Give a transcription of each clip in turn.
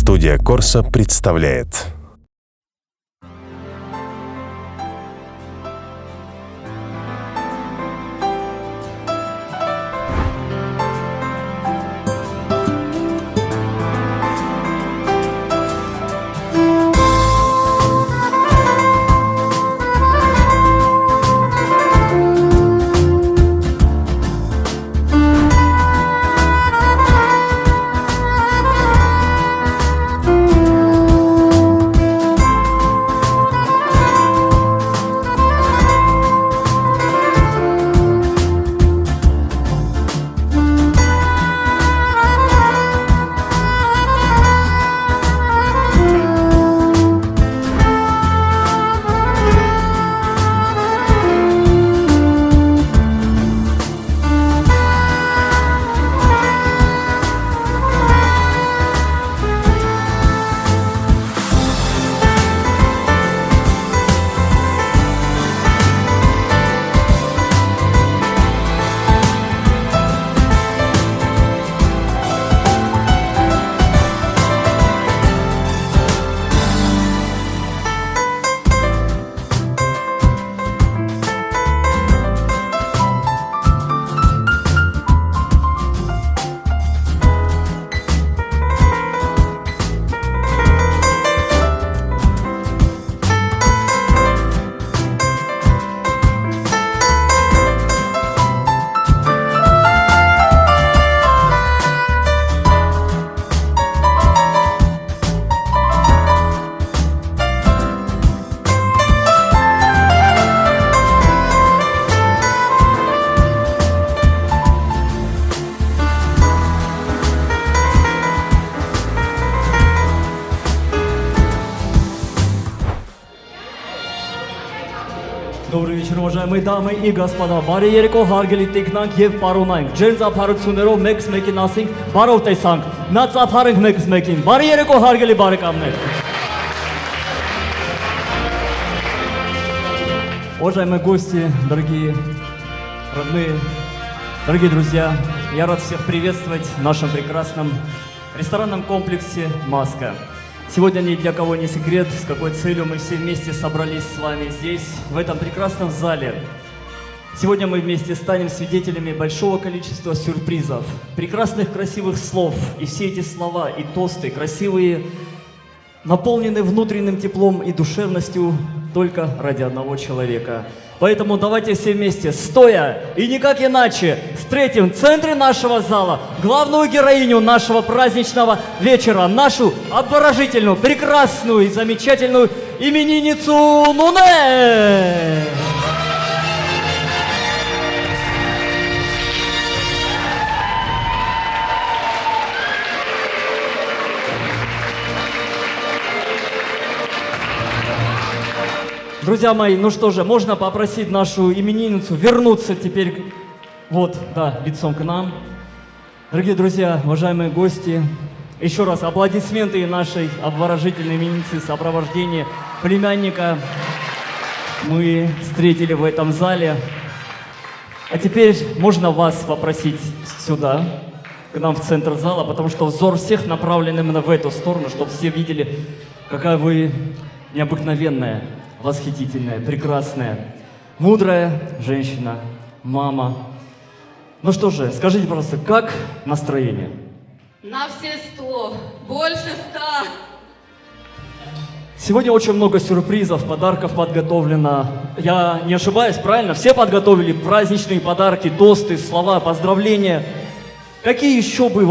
Студия Корса представляет. Добрый вечер, уважаемые дамы и господа, բարի երեկո հարգելի տիկնանք եւ պարոնայք, ջեր ծափարություններով մեկ մեկին ասենք, բարով տեսանք, նա ծափարենք մեկ մեկին, բարի երեկո հարգելի բարեկամներ։ Уважаемые гости, дорогие родные, дорогие друзья, я рад всех приветствовать в нашем прекрасном ресторанном комплексе «Маска». Сегодня ни для кого не секрет, с какой целью мы все вместе собрались с вами здесь, в этом прекрасном зале. Сегодня мы вместе станем свидетелями большого количества сюрпризов, прекрасных красивых слов. И все эти слова и тосты красивые, наполнены внутренним теплом и душевностью только ради одного человека. Поэтому давайте все вместе, стоя и никак иначе, встретим в центре нашего зала главную героиню нашего праздничного вечера, нашу обворожительную, прекрасную и замечательную именинницу Нуне! Друзья мои, ну что же, можно попросить нашу именинницу вернуться теперь, вот, да, лицом к нам. Дорогие друзья, уважаемые гости, еще раз аплодисменты нашей обворожительной именинницы в сопровождении племянника мы встретили в этом зале. А теперь можно вас попросить сюда, к нам в центр зала, потому что взор всех направлен именно в эту сторону, чтобы все видели, какая вы необыкновенная, восхитительная, прекрасная, мудрая женщина, мама. Ну что же, скажите, пожалуйста, как настроение? На все 100, больше 100. Сегодня очень много сюрпризов, подарков подготовлено. Я не ошибаюсь, правильно? Все подготовили праздничные подарки, тосты, слова, поздравления. Какие еще бы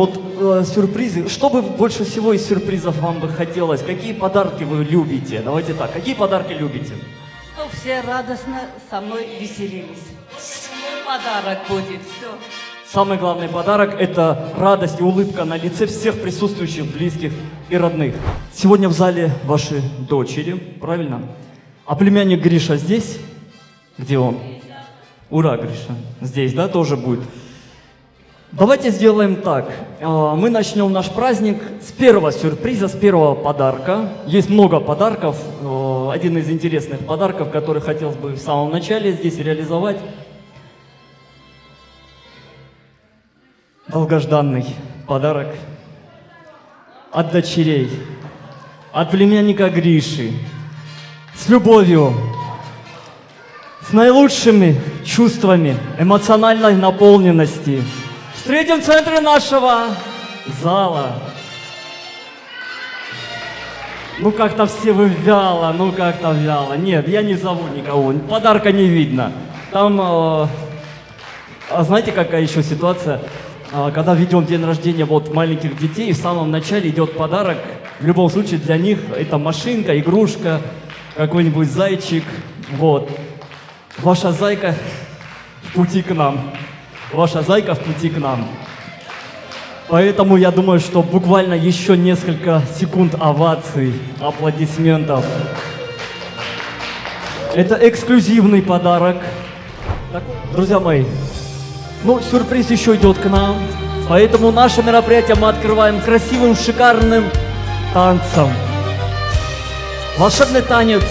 сюрпризы? Что бы больше всего из сюрпризов вам бы хотелось? Какие подарки вы любите? Давайте так, какие подарки любите? Чтоб все радостно со мной веселились. Мой подарок будет, все. Самый главный подарок – это радость и улыбка на лице всех присутствующих, близких и родных. Сегодня в зале ваши дочери, правильно? А племянник Гриша здесь? Где он? Ура, Гриша. Здесь, да, тоже будет? Давайте сделаем так. Мы начнем наш праздник с первого сюрприза, с первого подарка. Есть много подарков. Один из интересных подарков, который хотелось бы в самом начале здесь реализовать. Долгожданный подарок от дочерей, от племянника Гриши, с любовью, с наилучшими чувствами эмоциональной наполненности. Встретим в центре нашего зала. Ну как-то все вы вяло, ну как-то вяло. Нет, я не зову никого, подарка не видно. Там, знаете, какая еще ситуация? Когда ведем день рождения вот маленьких детей, в самом начале идет подарок. В любом случае для них это машинка, игрушка, какой-нибудь зайчик. Вот. Ваша зайка в пути к нам. Ваша зайка в пути к нам. Поэтому я думаю, что буквально еще несколько секунд оваций, аплодисментов. Это эксклюзивный подарок. Друзья мои, ну сюрприз еще идет к нам. Поэтому наше мероприятие мы открываем красивым, шикарным танцем. Волшебный танец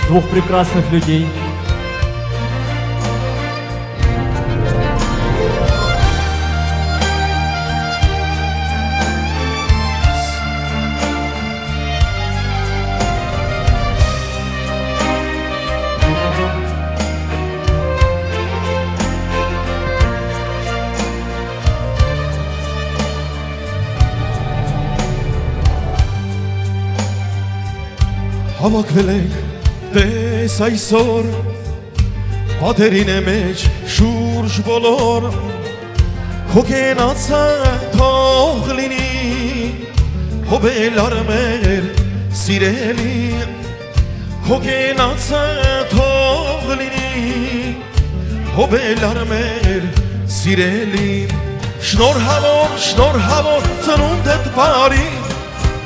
двух прекрасных людей. Հավաքվել ենք տես այսօր պատերին է մեջ շուրջ բոլոր քո կենացը թող լինի հոբելար մեր սիրելի քո կենացը թող լինի հոբելար մեր սիրելի շնորհավոր ծնունդդ բարի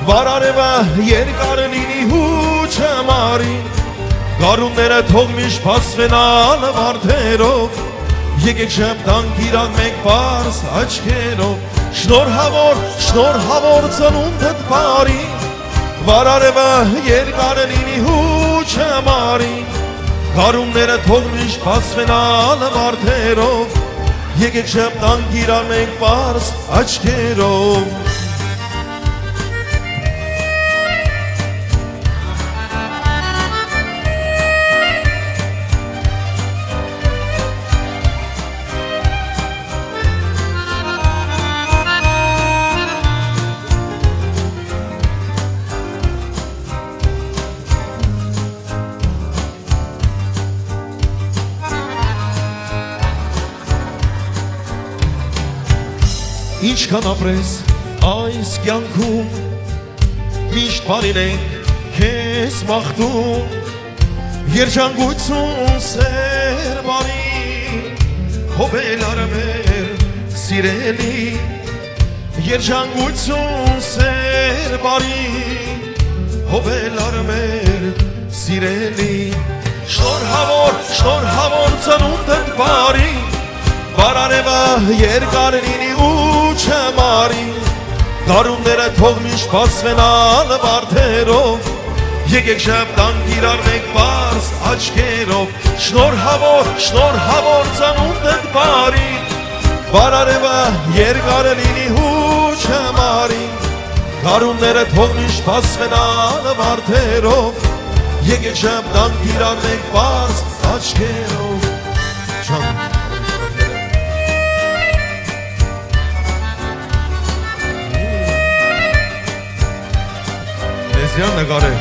Վարարևը երկար լինի ու չմարի Գարունները թող միշտ փասվենան վարդերով Եկեք շեպտանք իրան մենք պարս աչքերով Շնորհավոր ծնունդդ բարի Վարարևը երկար լինի ու չմարի Գարունները թող միշտ փասվենան վարդերով Եկեք շեպտանք իրան մենք պարս աչքերով Ինչքան ապրես այս կյանքում Միշտ բարին ենք քեզ մաղթում Երջանկություն սեր բարի Հոբելար մեր սիրելի Երջանկություն սեր բարի Հոբելար մեր սիրելի Շնորհավոր ծնունդդ բարի Վարարևը երկար լինի ու չմարի Գարունները թող միշտ փասվենան վարդերով Եկեք շեպտանք իրար մենք պարս աչքերով Շնորհավոր ծնունդդ բարի Վարարևը երկար լինի ու չմարի Գարունները թող միշտ փասվենան վարդերով Եկեք շեպտանք իրար մենք պարս աչքերով Լեզյան նկարել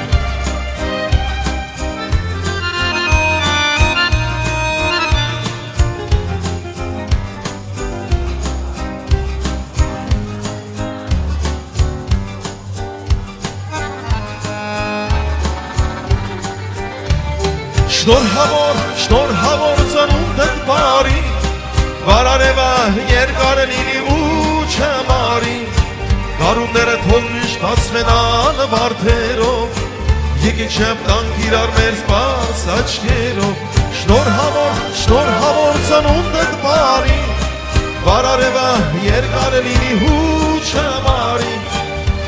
Շնորհավոր ծնունդդ բարի Վարարևը երկար լինի ու չմարի Գարունները թող միշտ փասվենան վարդերով Եկեք շեպտանք իրար մեր սպաս աչքերով Շնորհավոր ծնունդդ բարի Վարարևը երկար լինի ու չմարի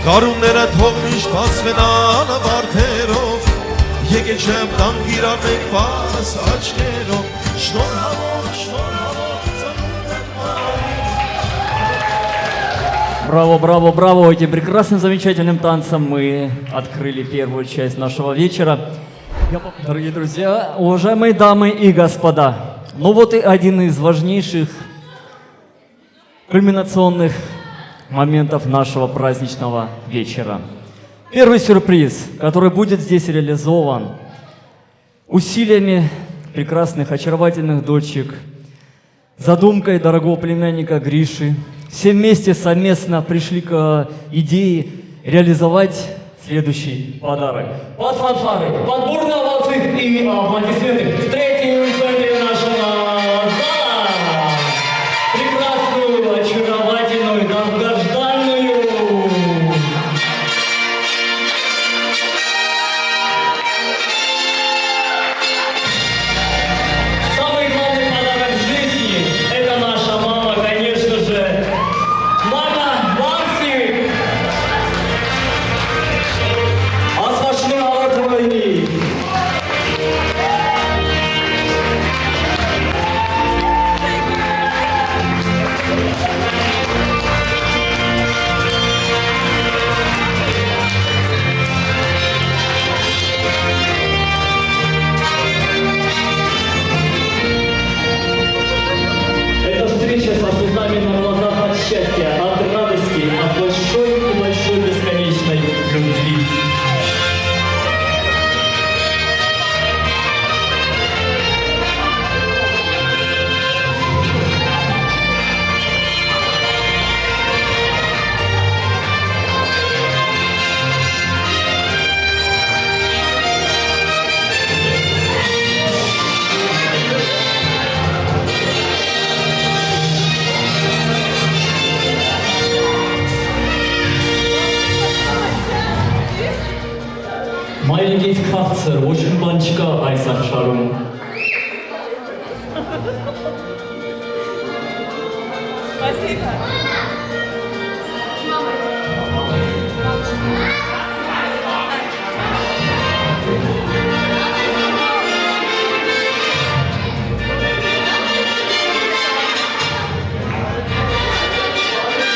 Գարունները թող միշտ փասվենան վարդերով Եկեք շեպտանք իրար մենք պարս աչքերով Շնորհավոր ծնունդդ բարի Браво, браво, браво. Этим прекрасным, замечательным танцем мы открыли первую часть нашего вечера. Дорогие друзья, уважаемые дамы и господа, ну вот и один из важнейших кульминационных моментов нашего праздничного вечера. Первый сюрприз, который будет здесь реализован усилиями прекрасных, очаровательных дочек, задумкой дорогого племянника Гриши. Все вместе совместно пришли к идее реализовать следующий подарок. Под фанфары, под бурные овации и аплодисменты встретим в центре нашего зала прекрасную, очаровательную, долгожданную самый главный подарок в жизни — это наша мама, конечно же. Мама Ванси! Asfaşını ağırtmayın. Эта встреча со слезами на глазах от счастья, от радости, от большой и большой бесконечной любви. Մայրիկից քաղցր, ոչ մի բան չկա այս աշխարհում։ Спасибо.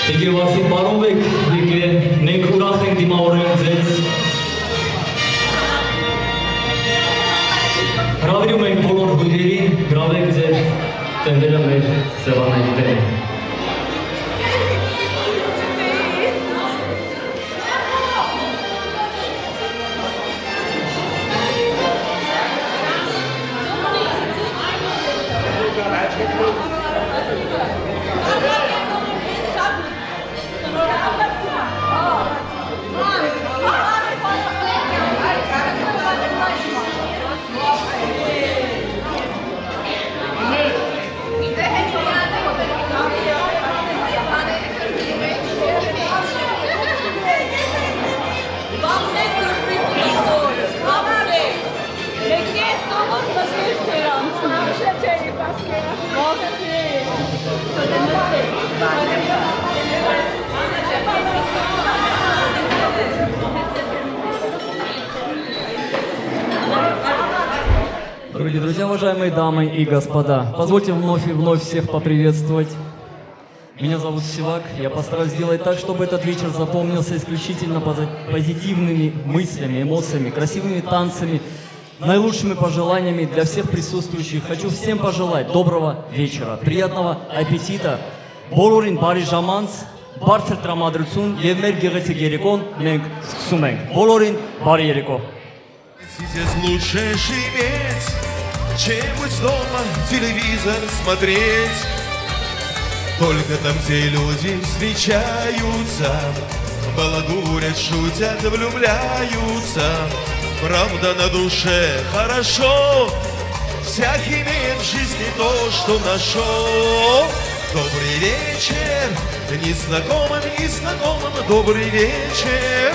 Եկե վասի բարով եք, եկե մենք ուրախ ենք դիմավորել ձեզ։ Հրավիրում ենք բոլոր հյուրերին, գրավեք ձեր տենդերը մեր սեղանների դերը։ Дорогие друзья, уважаемые дамы и господа, позвольте вновь и вновь всех поприветствовать. Меня зовут Сивак, я постараюсь сделать так, чтобы этот вечер запомнился исключительно позитивными мыслями, эмоциями, красивыми танцами, наилучшими пожеланиями для всех присутствующих. Хочу всем пожелать доброго вечера, приятного аппетита, բոլորին բարի ժամանց, բարձր տրամադրություն եւ մեր գեղեցիկ երեկոն մենք սկսում ենք։ Բոլորին բարի երեկո։ Здесь лучше иметь, чем быть дома, телевизор смотреть. Только там, где люди встречаются, балагурят, шутят, влюбляются. Правда, на душе хорошо, всякий имеет в жизни то, что нашел. Добрый вечер, незнакомым, незнакомым, добрый вечер.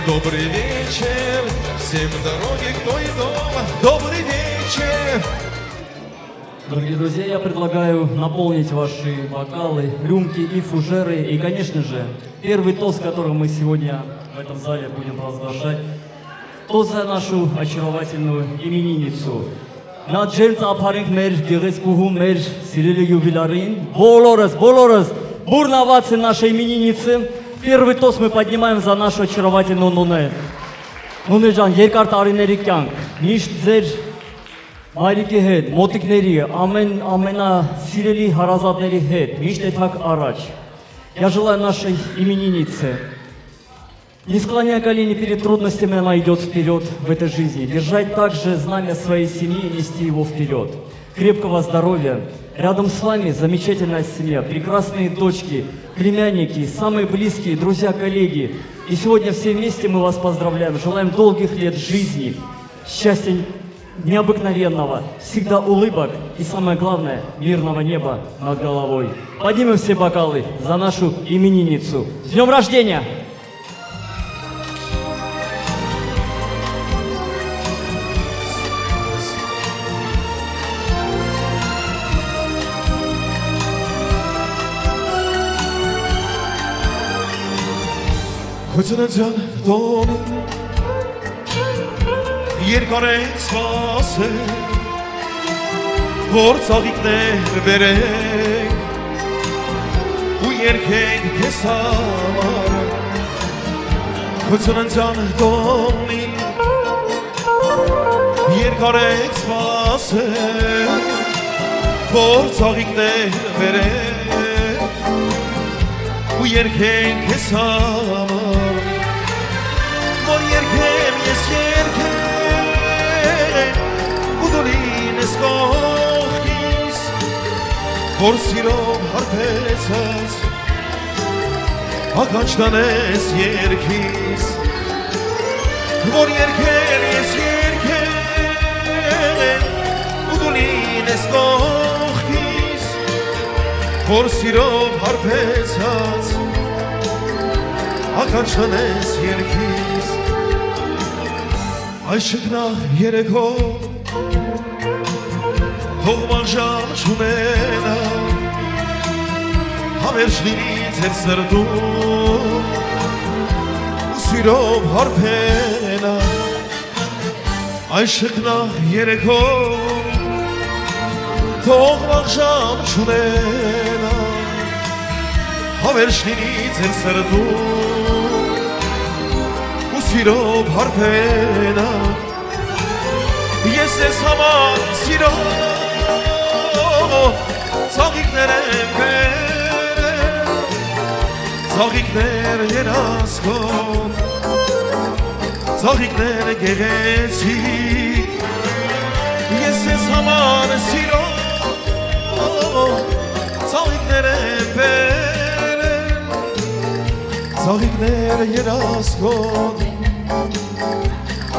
Добрый вечер, всем дороги, кто и дома, добрый вечер. Дорогие друзья, я предлагаю наполнить ваши бокалы, рюмки и фужеры. И, конечно же, первый тост, который мы сегодня в этом зале будем провозглашать, тост за нашу очаровательную именинницу. Նա ջերմ ծափարենք մեր գեղեցկուհու մեր սիրելի յուբիլարին, բոլորս бурно овации нашей именинницы. Первый тост мы поднимаем за нашу очаровательную Нуне. Նունե ջան, երկար տարիների կյանք, միշտ ձեր մայրիկի հետ, մոտիկների, ամենասիրելի հարազատների հետ, միշտ եթակ առաջ։ Я желаю нашей имениннице не склонять колени перед трудностями, она идет вперед в этой жизни. Держать также знамя своей семьи и нести его вперед. Крепкого здоровья. Рядом с вами замечательная семья, прекрасные дочки, племянники, самые близкие, друзья, коллеги. И сегодня все вместе мы вас поздравляем. Желаем долгих лет жизни, счастья необыкновенного, всегда улыбок и, самое главное, мирного неба над головой. Поднимем все бокалы за нашу именинницу. С днем рождения! Հոծնաջան տոնին երկար ենք սպասել, որ ծաղիկներ բերենք ու երկենք քեզ համար Հոծնաջան տոնին երկար ենք սպասել, որ ծաղիկներ բերենք ու երկենք քեզ համար Որ երկեմ ես երկեմ ու դոլին ես կողքիս Որ սիրով հարբեցած ականջտան ես երկիս Որ երկեմ ես երկեմ ու դոլին ես կողքիս Որ սիրով հարբեցած ականջտան ես երկիս Այս շգնաղ երեքով թող մաղժան չունենա Համերջ լինի ձեր սրտում ու սիրով հարբենա Այս շգնաղ երեքով թող մաղժան չունենա Համերջ լինի ձեր սրտում Սիրով հարբենա Ես ես համար սիրով Ծաղիկներ եմ բերել Ծաղիկներ երազքով Ծաղիկներ գեղեցիկ Ես ես համար սիրով Ծաղիկներ եմ բերել Ծաղիկներ երազքով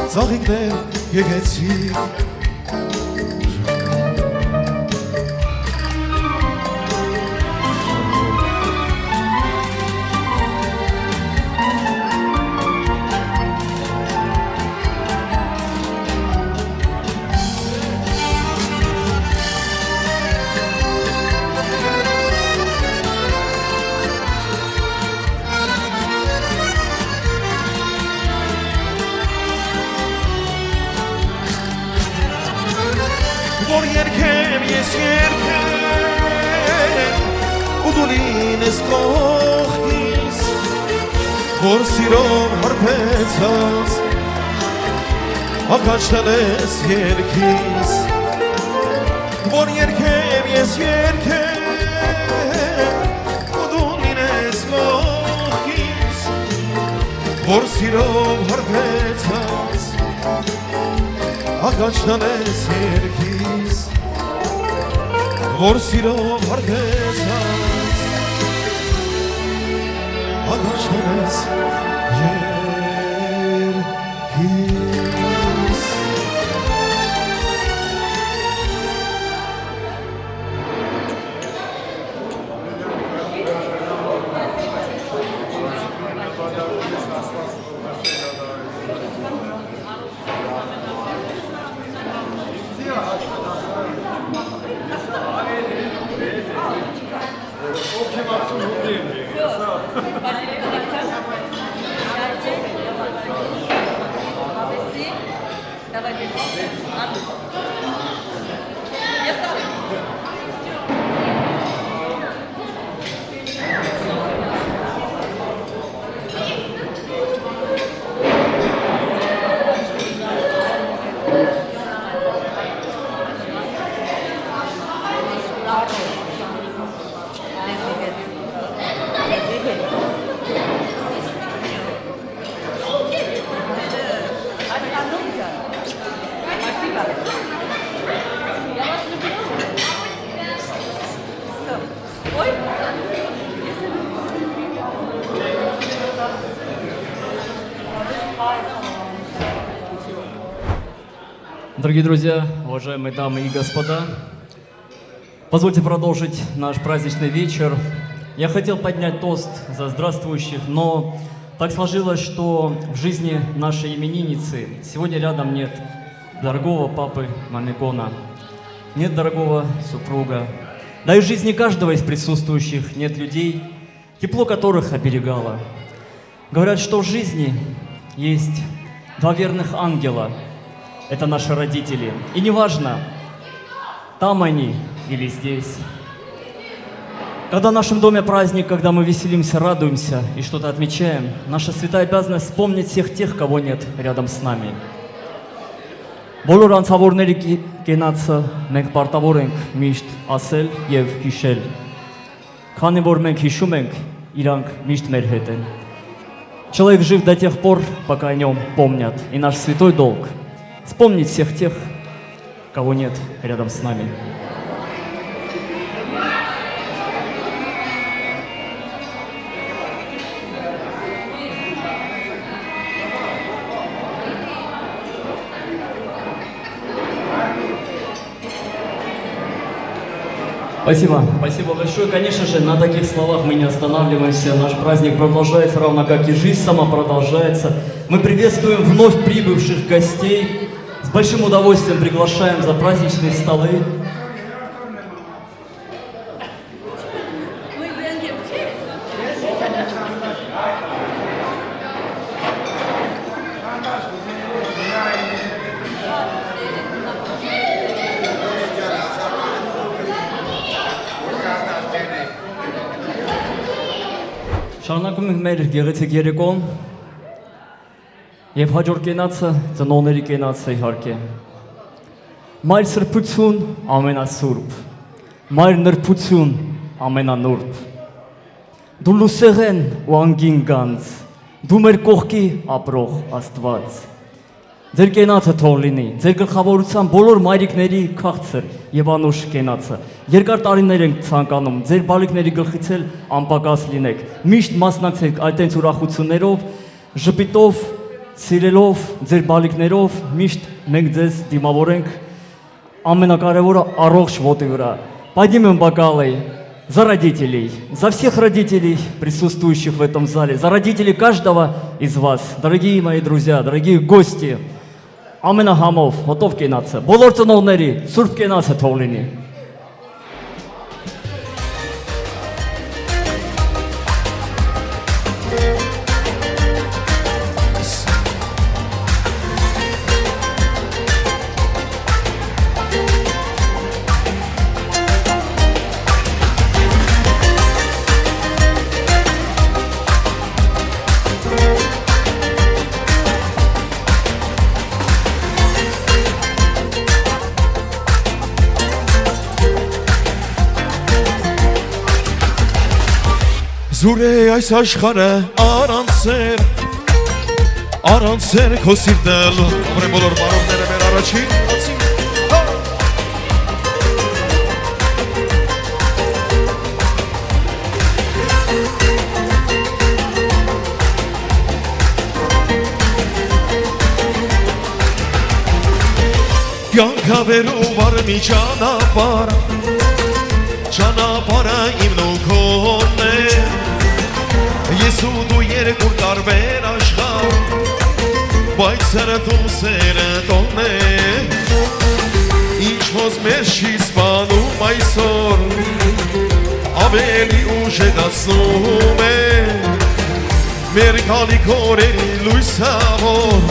Ծաղիկներ գեղեցիկ Որ երկեմ ես երկեմ ու դու լինես կողքիս Որ սիրով հարբեցած ականջտան ես երկիս Որ երկեմ ես երկեմ ու դու լինես կողքիս Որ սիրով հարբեցած ականջտան ես երկիս Որ սիրով հարբեցած ականջտան ես երկիս Ой. Дорогие друзья, уважаемые дамы и господа, позвольте продолжить наш праздничный вечер. Я хотел поднять тост за здравствующих, но так сложилось, что в жизни нашей именинницы сегодня рядом нет дорогого папы Мамикона, нет дорогого супруга. Да и в жизни каждого из присутствующих нет людей, тепло которых оберегало. Говорят, что в жизни есть два верных ангела. Это наши родители. И неважно, там они или здесь. Когда в нашем доме праздник, когда мы веселимся, радуемся и что-то отмечаем, наша святая обязанность вспомнить всех тех, кого нет рядом с нами. Բոլոր անցավորների կենացը մենք պարտավոր ենք միշտ ասել եւ հիշել։ Քանի որ մենք հիշում ենք, իրանք միշտ մեր հետ են։ Человек жив до тех пор, пока о нем помнят. И наш святой долг – вспомнить всех тех, кого нет рядом с нами. Спасибо, спасибо большое. Конечно же, на таких словах мы не останавливаемся. Наш праздник продолжается, равно как и жизнь сама продолжается. Мы приветствуем вновь прибывших гостей. С большим удовольствием приглашаем за праздничные столы. Շարունակում ենք մեր գեղեցիկ երեկոն եւ հաջորդ կենացը ծնողների կենացը իհարկե։ Մայր սրբություն ամենասուրբ, մայր նրբություն ամենանուրբ։ Դու լուսեղեն ու անգին գանձ, դու մեր կողքի ապրող Աստված։ Ձեր կենացը թող լինի, ձեր գլխավորության բոլոր մայրիկների քաղցր եւ անուշ կենացը։ Երկար տարիներ ենք ցանկանում, ձեր բալիկների գլխից էլ անպակաս լինեք։ Միշտ մասնակցեք այդտենց ուրախություններով, ժպիտով, սիրելով, ձեր բալիկներով, միշտ մենք ձեզ դիմավորենք ամենակարևորը առողջ ոտի վրա։ Поднимем бокалы за родителей, за всех родителей, присутствующих в этом зале, за родителей каждого из вас, дорогие мои друзья, дорогие гости. Ամենահամով, հոտով կենացը, բոլոր ծնողների, սուրբ կենացը թող լինի։ Զուր է այս աշխարը առանցեր քո սիրտը Ամրեն բոլոր մարողները մեր առաջին Կյանքավերու վարմի ճանապարը իմն ու քոնն է Ես ու դու երկուր տարբեր աշխարհ Բայց սրտում սերը տոն է Ինչ ոզ մեզ չի սպանում այսօր Ավելի ուժեղացնում է Մեր գալիք օրերի լույսավոր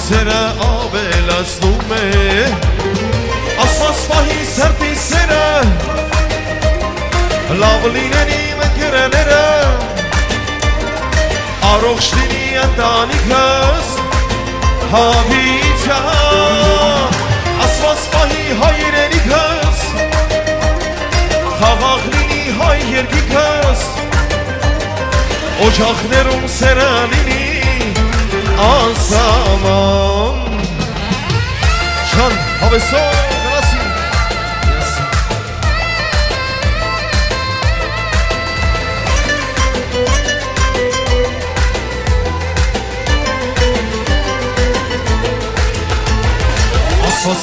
Սերը ավելացնում է Ասված պահի սրտի սերը Լավ լինեն իմ ընկերները Առողջ լինի ընտանիքս Հավիթա Ասված պահի հայրենիքս Խաղաղ լինի հայ երկիքս Օջախներում սերը լինի անսաման Շան հավեսով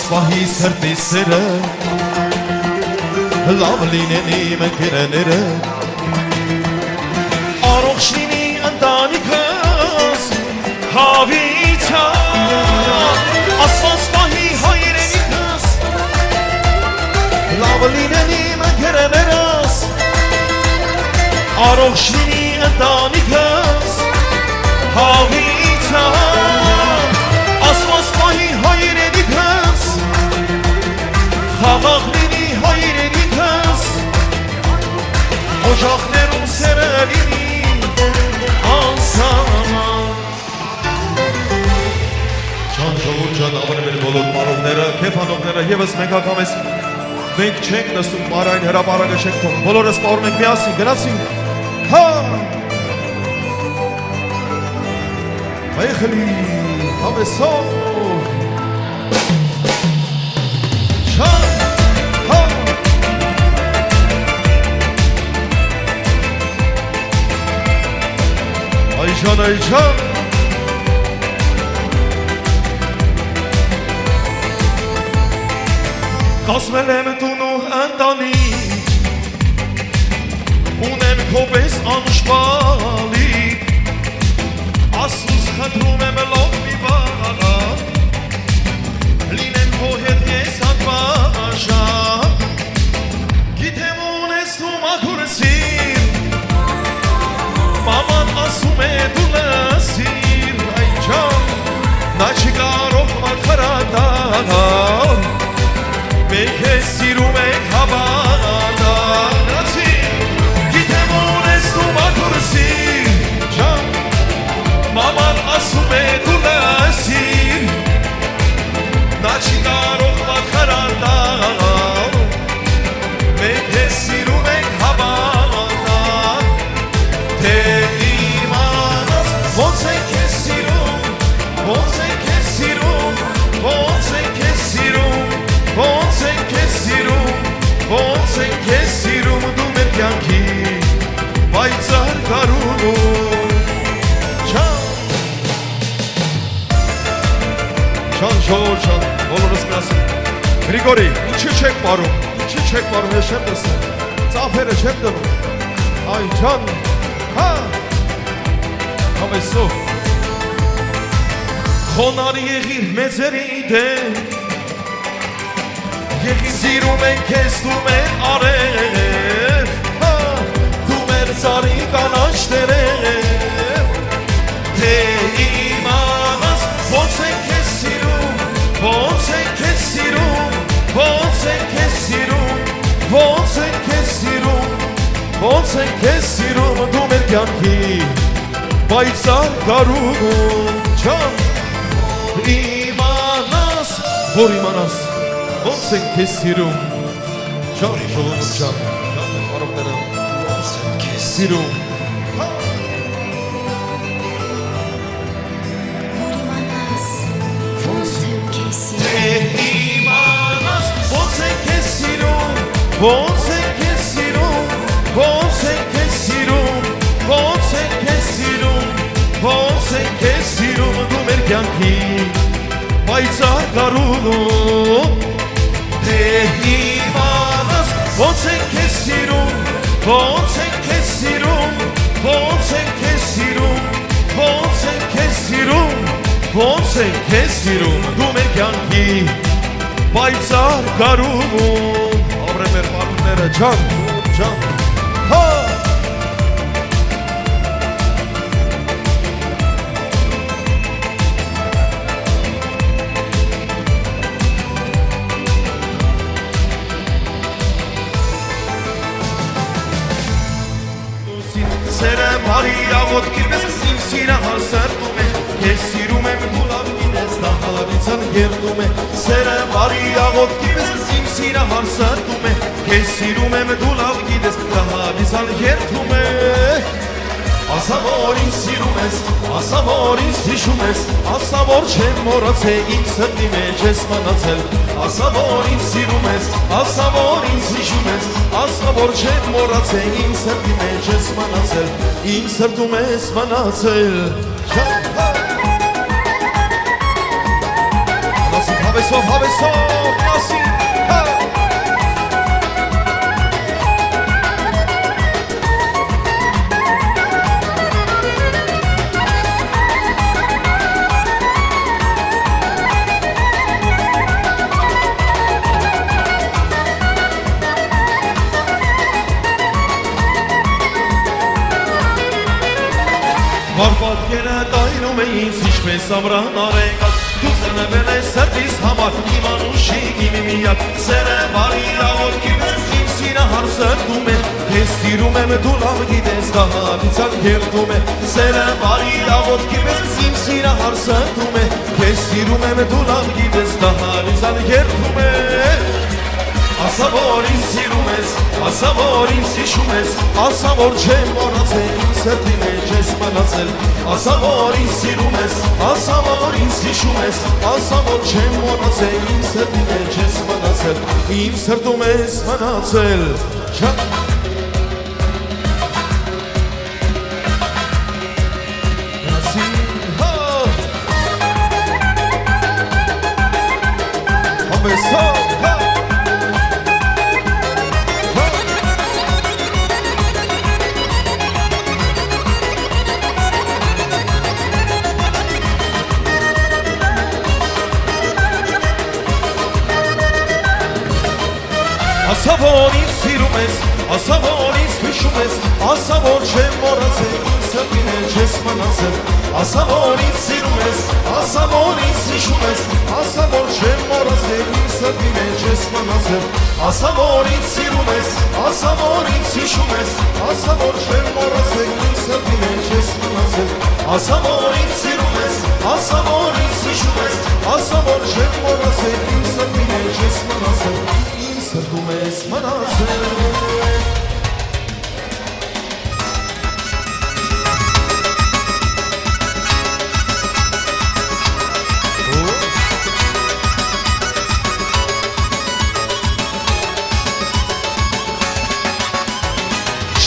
պահի սրտի սերը լավ լինեն իմ ընկերները առողջ լինի ընտանիքս հավիտյան ասված պահի հայրենիքս լավ լինեն իմ ընկերներս առողջ լինի ընտանիքս հավիտյան ասված պահի հայրենիքս խաղաղ լինի հայրենիքս օժախներում սերը լինի անսահման Ջան ժողովուրդ ջան ավարը մեր բոլոր մարողները քեֆանողները եւս մենք ակամես մենք չենք նստում մարային հրապարակը չենք թողում բոլորը սպառում ենք միասին գնացինք հա Այխլի հավեսով Ջան հա Այ ջան Կասմել եմ տունու ընտանիք Ունեմ քո պես անուշպալիք Աստուծո խնդրում եմ լավ մի բառ Լինեմ քո հետ ես անպաշար Գիտեմ ունես դու մաքուր սիր Մաման ասում է դու լսիր Այ ջան նա չի կարող մաքրատալ Մենք ես սիրում ենք հավատալ Գիտեմ ունես դու մաքուր սիր Ջան Մաման ասում է դու լսիր Նա չի կարող մաքրատալ Մենք ես սիրում ենք հավատալ Թե իմանաս ոնց ենք ես սիրում Ոնց ենք ես սիրում Ոնց ենք ես սիրում Ոնց ենք ես սիրում, ոնց ենք ես սիրում դու մեր կյանքի պայծառ գարունում Ջան ժողովուրդ ջան, բոլորս միասին Գրիգորի, ինչի չեք պարում, ինչի չեք պարում, ես չեմ տեսնում Ծափերը չեմ դնում Այ ջան, հա Համեսով Խոնար եղիր մեծերի դեմ Եղի սիրում ենք ես դու մեր արև Դու մեր ծարի կանաչ տերև Թե իմանաս ոնց ենք ես սիրում Ոնց ենք ես սիրում Ոնց ենք ես սիրում Ոնց ենք ես սիրում Ոնց ենք ես սիրում դու մեր կյանքի պայծառ գարունում Ջան իմանաս որ իմանաս Ոնց ենք քեզ սիրում Ջան ժողովուրդ ջան Արողները Ոնց ենք քեզ սիրում Ոնց ենք քեզ սիրում Թե իմանաս ոնց ենք քեզ սիրում Ոնց ենք քեզ սիրում Ոնց ենք քեզ սիրում Ոնց ենք քեզ սիրում Ոնց ենք քեզ սիրում դու մեր կյանքի պայծառ գարունում Թե իմանաս ոնց ենք քեզ սիրում Ոնց ենք քեզ սիրում Ոնց ենք քեզ սիրում Ոնց ենք քեզ սիրում Ոնց ենք քեզ սիրում դու մեր կյանքի պայծառ գարունում Ապրե մեր մարմինները ջան ջան հա Սերը բարի աղոտքիր մեզ իմ սիրահար սրտում է Ես սիրում եմ դու լավ գիտես դա հալավիցան երդում է Սերը բարի աղոտքիր մեզ իմ սիրահար սրտում է Ես սիրում եմ դու լավ գիտես դա հալավիցան երդում է Ասա որ ինձ սիրում ես, ասա որ ինձ հիշում ես Ասա որ չեմ մոռացել իմ սրտի մեջ ես մնացել Ասա որ ինձ սիրում ես, ասա որ ինձ հիշում ես Ասա որ չեմ մոռացել իմ սրտի մեջ ես մնացել Իմ սրտում ես մնացել հավեսով, ասի Վարպատկերը տայնում է ինձ, ինչպես ամրան արեգատ Դու ծնվել ես սրտիս համար, իմ անուշիկ իմ միակ Սերը բարի լավոտքի մեզ իմ սիրը հարսրդում է Ես սիրում եմ դու լավ գիտես, դա հավիցան գերդում է Սերը բարի լավոտքի մեզ իմ սիրը հարսրդում է Ես սիրում եմ դու լավ գիտես, դա հավիցան գերդում է Ասա որ ինձ սիրում ես, ասա որ ինձ հիշում ես Ասա որ չեմ մոռացել, իմ սրտի մեջ ես մնացել Ասա որ ինձ սիրում ես, ասա որ ինձ հիշում ես Ասա որ չեմ մոռացել, իմ սրտի մեջ ես մնացել Իմ սրտում ես մնացել Ասա որ ինձ սիրում ես, ասա որ ինձ հիշում ես Ասա որ չեմ մոռացել, իմ սրտի մեջ ես մնացել Ասա որ ինձ սիրում ես, ասա որ ինձ հիշում ես Ասա որ չեմ մոռացել, իմ սրտի մեջ ես մնացել Ասա որ ինձ սիրում ես, ասա որ ինձ հիշում ես Ասա որ չեմ մոռացել, իմ սրտի մեջ ես մնացել Ասա որ ինձ սիրում ես, ասա որ ինձ հիշում ես Ասա որ չեմ մոռացել, իմ սրտի մեջ ես մնացել Սրտում ես մնացել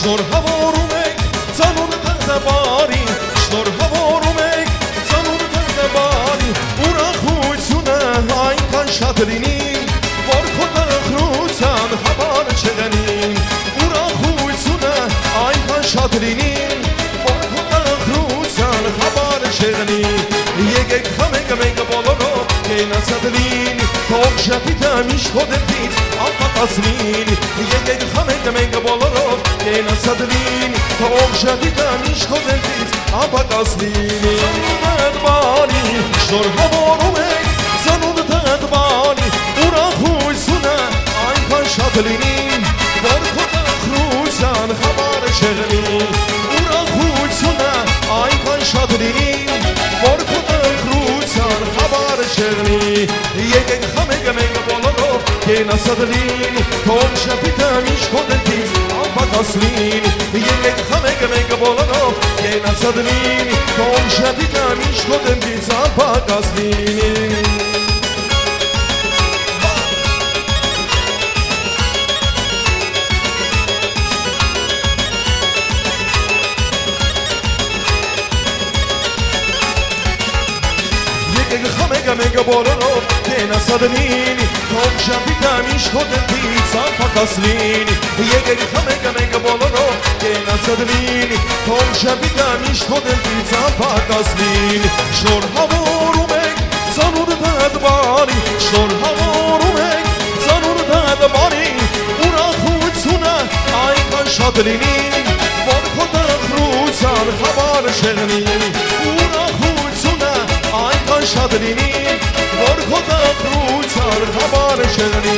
Շնորհավորում եք ծանուր տղբարի Շնորհավորում եք ծանուր տղբարի Ուրախությունը այնքան շատ լինի Որ քո տխրության համար չեղնին Ուրախությունը այնքան շատ լինի Որ քո տխրության համար չեղնին Եկեք խմենք մենք բոլորով կենացած լինի Թող շապիտը միշտ քո դեմքից անպատասնին Եկեք խմենք մենք բոլորով կենացած լինի Թող շապիտը միշտ քո դեմքից անպատասնին Ծանոթ շնորհավորում եք ծանոթ տղբարի Ուրախությունը այնքան շատ լինի Որ քո տխրության համար չեղնի Ուրախությունը այնքան շատ լինի Որ քո տխրության համար չեղնի Եկենք խմենք մենք բոլորով կենացած լինի Թող շապիտը միշտ քո դեմքից անպատասնին Եկենք խմենք մենք բոլորով կենացած լինի Թող շապիտը միշտ քո դեմքից անպատասնին Մենք բոլորով կենացած լինի Թող շապիտը միշտ քո դեմքից անպատասնին Եկեք խմենք մենք բոլորով կենացած լինի Թող շապիտը միշտ քո դեմքից անպատասնին Շնորհավորում եք ծանուր տղբարի Շնորհավորում եք ծանուր տղբարի Ուրախությունը այնքան շատ լինի Որ քո տխրության համար չեղնի Ուրախությունը այնքան շատ լինի Որ քո տխրության համար չեղնի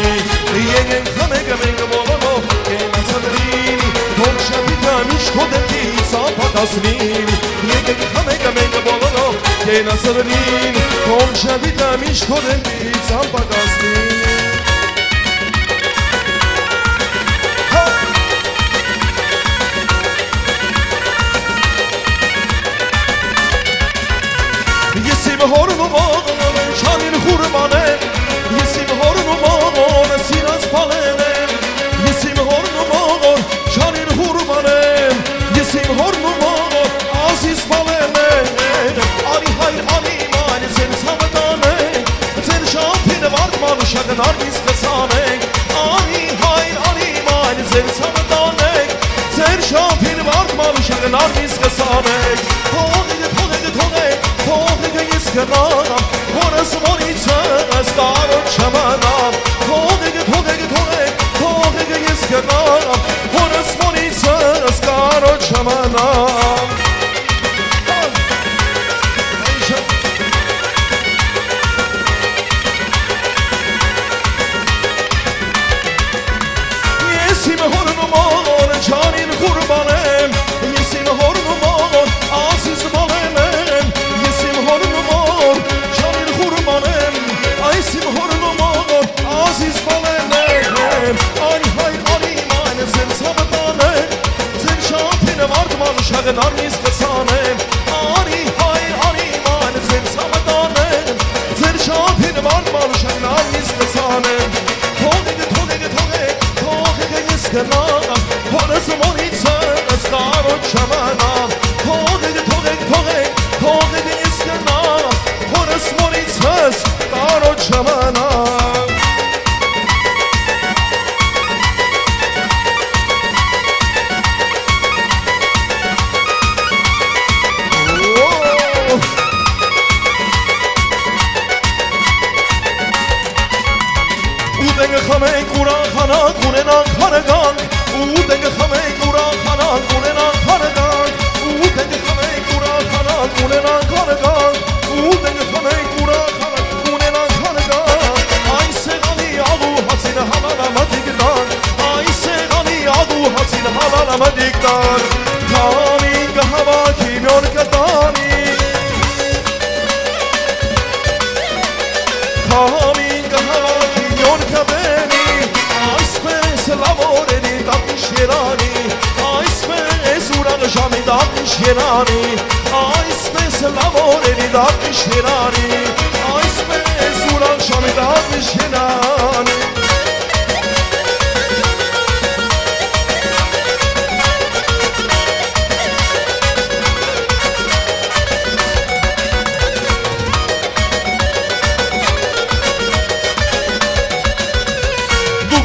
Եկենք խմենք մենք բոլորով կենացած լինի Թող շապիտը միշտ քո դեմքից անպատասնին Եկենք խմենք մենք բոլորով կենացած լինի Թող շապիտը միշտ քո դեմքից անպատասնին Ես իմ հորն ու մողոն շանին խուրման եմ Ես իմ հորն ու մողոն սիրած պալեն եմ Ես իմ հորն ու մողոն շանին խուրման եմ Ես իմ հորն ու մողոն ազիզ պալեն եմ Արի հայր արի ման ձեր ցավտան եմ Ձեր շապին մանուշակնար իսկ կսանենք Անի հայր, անի մայն, ձեր ցավը տանենք Ձեր շամփին վարդ մանուշակնար իսկ կսանենք Թողեք ես կնամ Հորս մորիցս կարոտ չմանամ Թողեք ես կնամ Հորս մորիցս կարոտ չմանամ Ես իմ հորն ու մոր ջանին խուրբան եմ Ես իմ հորն ու մոր ազիզ բալեմ եմ Ես իմ հորն ու մոր ջանին խուրբան եմ Այս իմ հորն ու մոր ազիզ բալեմ եմ Անի հայր անի ման ձեր ցավը տանեմ Ձեր շամփին վարդ մանուշակնար իսկ կսանեմ Անի հայր անի ման ձեր ցավը տանեմ Ձեր շամփին վարդ մանուշակնար իսկ կսանեմ Թողեք ես կնամ Հորս մորիցս կարոտ չմանամ Թողեք ես կնամ Հորս մորիցս կարոտ չմանամ Ուտենք խմենք ուրախանանք ունենանք հարագանք Ուտենք խմենք ուրախանանք ունենանք հարագանք Ուտենք խմենք ուրախանանք ունենանք հարագանք Ուտենք խմենք ուրախանանք ունենանք հարագանք Այս սեղանի ալու հացին հալալամատիկ տան Այս սեղանի ալու հացին հալալամատիկ տան Քամին կհավաքի մյոր կտանի Քամին կհավաքի մյոր կբենի Այսպես լավորերի տատիշ երանի Այսպես ուրաղ ժամի տատիշ երանի Այսպես լավորերի տատիշ երանի Այսպես ուրաղ ժամի տատիշ երանի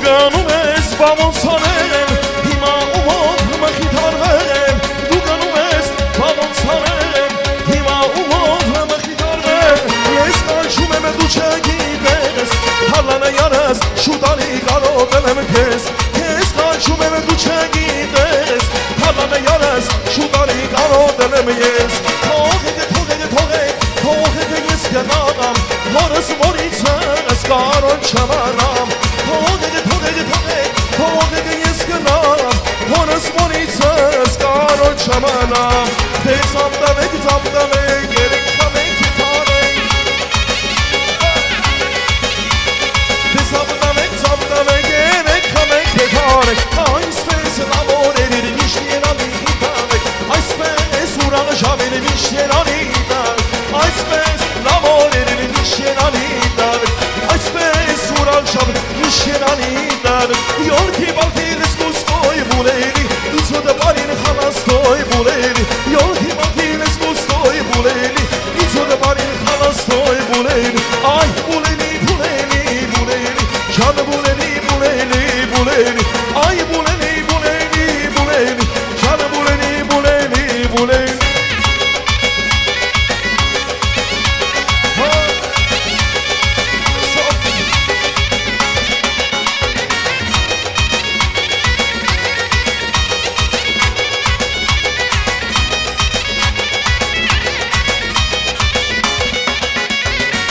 Գանում ես բավոնցանեմ, հիմա ումով մխիթարվեմ Դու գանում ես բավոնցանեմ, հիմա ումով մխիթարվեմ Ես կանչում եմ դու չգիտես, թալանը յանս շուտանի կարոտել եմ քեզ Ես կանչում եմ դու չգիտես, թալանը յանս շուտանի կարոտել եմ ես Թողեք ես կնամ, հորս մորիցս կարոտ չմանամ Թողեք ես կնամ, հորս մորիցս կարոտ չմանամ Դե ծամտավեք, երեք խամենք կիթարենք Դե ծամտավեք, երեք խամենք կիթարենք Այսպես լավորերի միշտ երանի տանեք Այսպես ուրան ժամին միշտ երանի տանեք Այսպես լավորերի միշտ երանի տանեք Այսպես ուրան ժամին միշտ երանի տանեք Յորքի բալքիրս գուստոյ բուլերի Իցոդը բարին խանաստոյ բուլերի Յորքի բալքիրս գուստոյ բուլերի Իցոդը բարին խանաստոյ բուլերի Այ բուլերի, բուլերի, բուլերի Շանը բուլերի, բուլերի, բուլերի Այ բուլերի, բուլերի, բուլերի Շանը բուլերի, բուլերի, բուլերի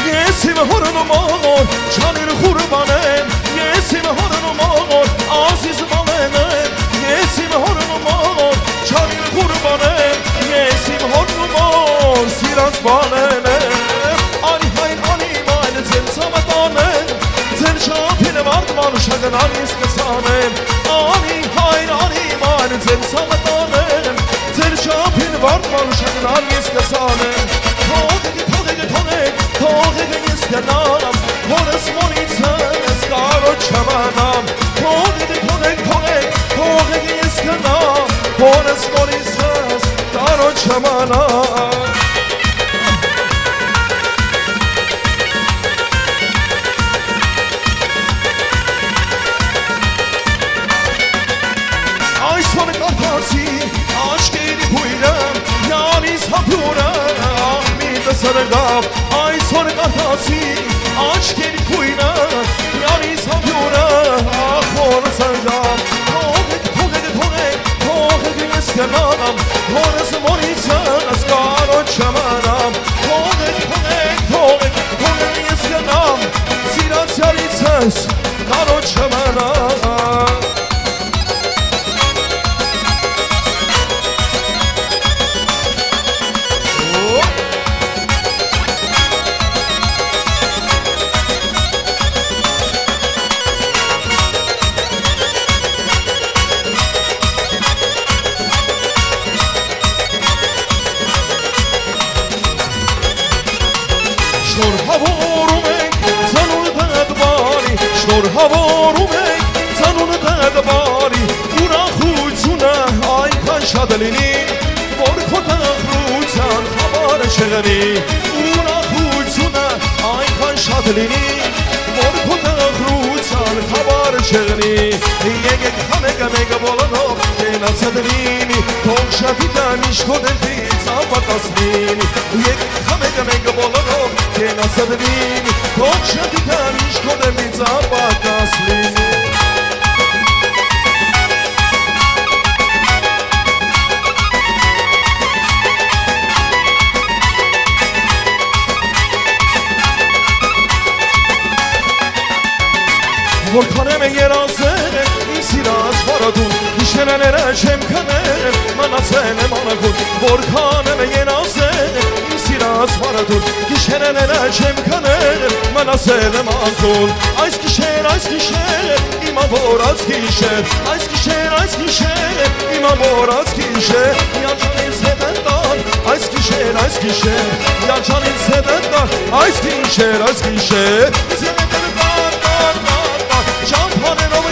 Ես իմ հորն ու մոր, չանիր խուրբան եմ Ես իմ հորն ու մոր, ազիզ բալեն եմ Ես իմ հորն ու մոր, չանիր խուրբան եմ Ես իմ հորն ու մոր, սիրած բալեն եմ Անի հայր, անի մայն, ձեր ցավը տանեմ Ձեր շամփին վարդ մանուշակնար ես կսանեմ Անի հայր, անի մայն, ձեր ցավը տանեմ Ձեր շամփին վարդ մանուշակնար ես կսանեմ Թողեք ես կնամ, հորս մորիցս կարոտ չմանամ Թողեք ես կնամ, հորս մորիցս կարոտ չմանամ այսօր կարդացի աչքերի փույրը Յանիս հապյուրը աղմիտը սրգավ Այսօր կարդացի աչքերի փույրը Յանիս հապյուրը աղմորը սրգավ Թողեք ես գնամ Հորս մորիցս կարոտ շամանամ Թողեք ես գնամ Սիրացյալիցս կարոտ շամանամ Շնորհավորում ենք ծանուն դատբարի Շնորհավորում ենք ծանուն դատբարի Ուրախությունը այնքան շատ լինի Որ քո տխրության խավարը չեղնի Ուրախությունը այնքան շատ լինի Որ քո տխրության խավարը չեղնի Եկեք խանեք մեկը բոլորով կենացած լինի Թող շատի տանիշ քո դելտից ապատած լինի Եկեք խանեք մեկը բոլորով կենացած լինի Թող շատի տանիշ քո դելտից ապատած լինի Որքան եմ երազել, ինձ սիրած վարադուն Գիշերները չեմ քնել, մնացել եմ անագուն Որքան եմ երազել, ինձ սիրած վարադուն Գիշերները չեմ քնել, մնացել եմ անագուն Այս գիշեր, իմ ամորած գիշեր Այս գիշեր, իմ ամորած գիշեր Յանջանից հետ են տան, այս գիշեր Յանջանից հետ են տան, այս գիշեր Ճամփաներով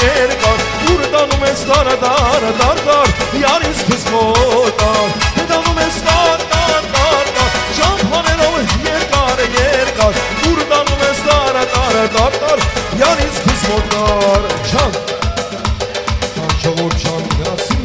երկար Ուր տանում ես դար Յանից քեզ մոտար Դանում ես դար Ճամփաներով երկար Ուր տանում ես դար Յանից քեզ մոտար Շան ժողով շան գացի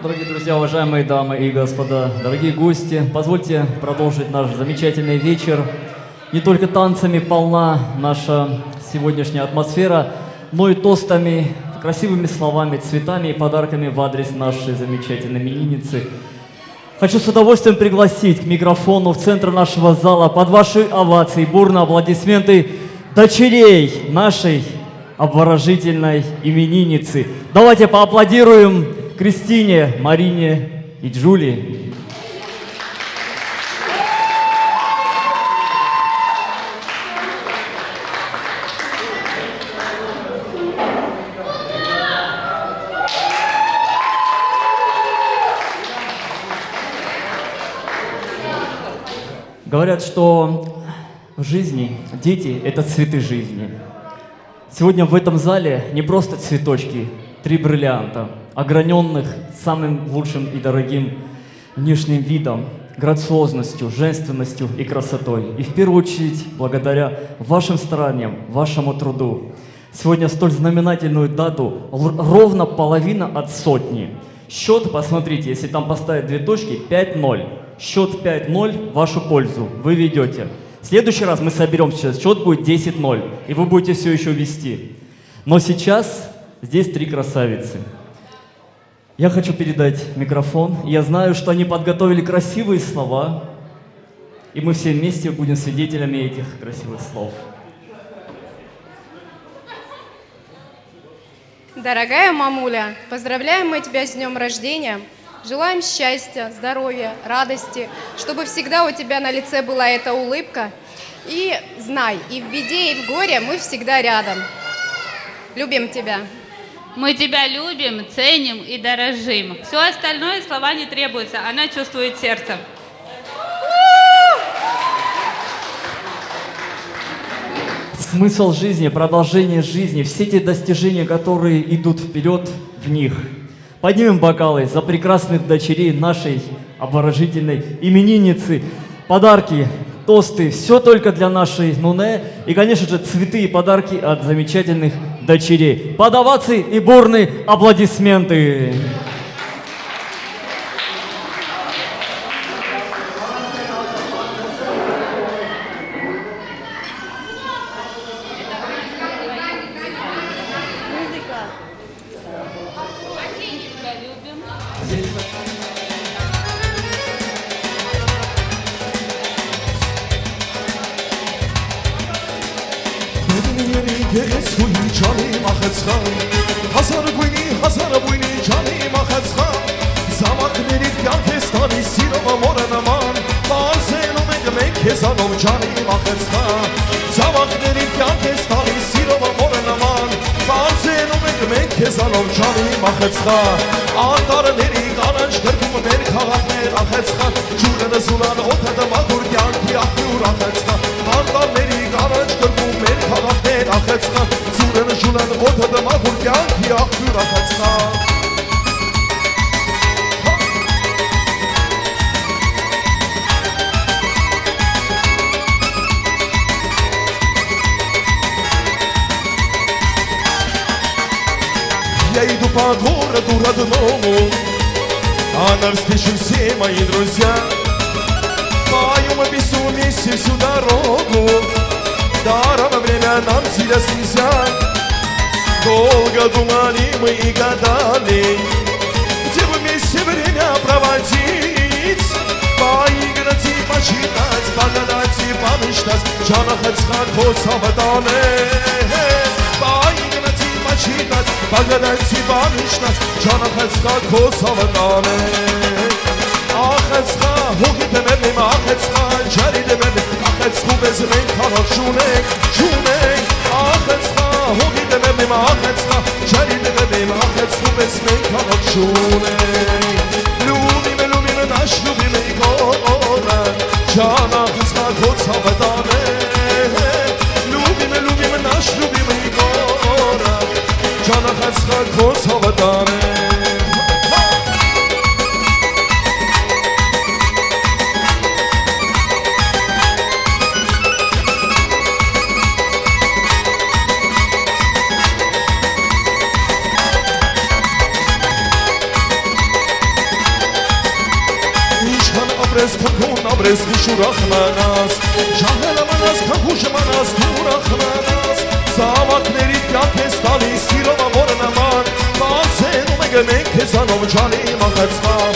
Дорогие друзья, уважаемые дамы и господа, дорогие гости, позвольте продолжить наш замечательный вечер. Не только танцами полна наша сегодняшняя атмосфера, но и тостами, красивыми словами, цветами и подарками в адрес нашей замечательной именинницы. Хочу с удовольствием пригласить к микрофону в центр нашего зала под ваши овации, бурные аплодисменты дочерей нашей обворожительной именинницы. Давайте поаплодируем Кристине, Марине и Джулии. Говорят, что в жизни дети – это цветы жизни. Сегодня в этом зале не просто цветочки, 3 бриллианта, ограненных самым лучшим и дорогим внешним видом. грациозностью, женственностью и красотой. И в первую очередь благодаря вашим стараниям, вашему труду. Сегодня столь знаменательную дату, ровно половина от сотни. Счет, посмотрите, если там поставить 2 точки, 5-0. Счет 5-0 в вашу пользу, вы ведете. В следующий раз мы соберем сейчас, счет будет 10-0, и вы будете все еще вести. Но сейчас здесь 3 красавицы. Я хочу передать микрофон. Я знаю, что они подготовили красивые слова, и мы все вместе будем свидетелями этих красивых слов. Дорогая мамуля, поздравляем мы тебя с днем рождения. Желаем счастья, здоровья, радости, чтобы всегда у тебя на лице была эта улыбка. И знай, и в беде, и в горе мы всегда рядом. Любим тебя. Мы тебя любим, ценим и дорожим. Все остальное слова не требуется, она чувствует сердцем. Смысл жизни, продолжение жизни, все те достижения, которые идут вперед в них. Поднимем бокалы за прекрасных дочерей нашей обворожительной именинницы. Подарки, тосты, все только для нашей Нуне. И, конечно же, цветы и подарки от замечательных дочерей. Подаваться и бурные аплодисменты. Գեղեցկուի ջանի մախեցխան Հազար բույնի ջանի մախեցխան Զամակներիդ կյանք ես տանի սիրով ամորը նման Պարզենում ենք մենք քեզանով ջանի մախեցխան Զամակներիդ կյանք ես տանի սիրով ամորը նման Պարզենում ենք մենք քեզանով ջանի մախեցխան Անտարների կանանչ գրկում մեր քաղաքներ ախեցխան Ջուրը զունան օդը դմագուր կյանքի աղբյուր ախեցխան Անտարների կանանչ գրկում մեր քաղաքներ ախեցխան Զուրը ժունան օդը դմագուր կյանքի աղբյուր ախեցխան Я иду по городу родному, а навстречу все мои друзья. Пою мы песню вместе всю дорогу, даром время нам сейчас нельзя. Долго думали мы и гадали, где бы вместе время проводить. Поиграть и почитать, погадать и помечтать, Джанахацхан Хосаватане. Поиграть и почитать, погадать и помечтать, Джанахацхан Хосаватане. Ախեցխա, հոգիտ է մերնիմ, ախեցխա, ջարիդ է մերնիմ, ախեցխու բեզ մենք խաղաղ շունենք, ախեցխա, հոգիտ է մերնիմ, ախեցխա, ջարիդ է մերնիմ, ախեցխու բեզ մենք խաղաղ շունենք, լումիմ է նաշ լումիմ է գորը, ջան ախեցխա քոց հավատան է, լումիմ է նաշ լումիմ է գորը, ջան ախեցխա քոց հավատան է, Ապրես քնքուն, ապրես միշուր ախնանաս Ժահելը մնաս, քնքուշը մնաս, դուր ախնանաս Զավակներիդ կյանք ես տալի, սիրով ամորը նման Բացենում ենք մենք քեզանով ջանի մախեցխան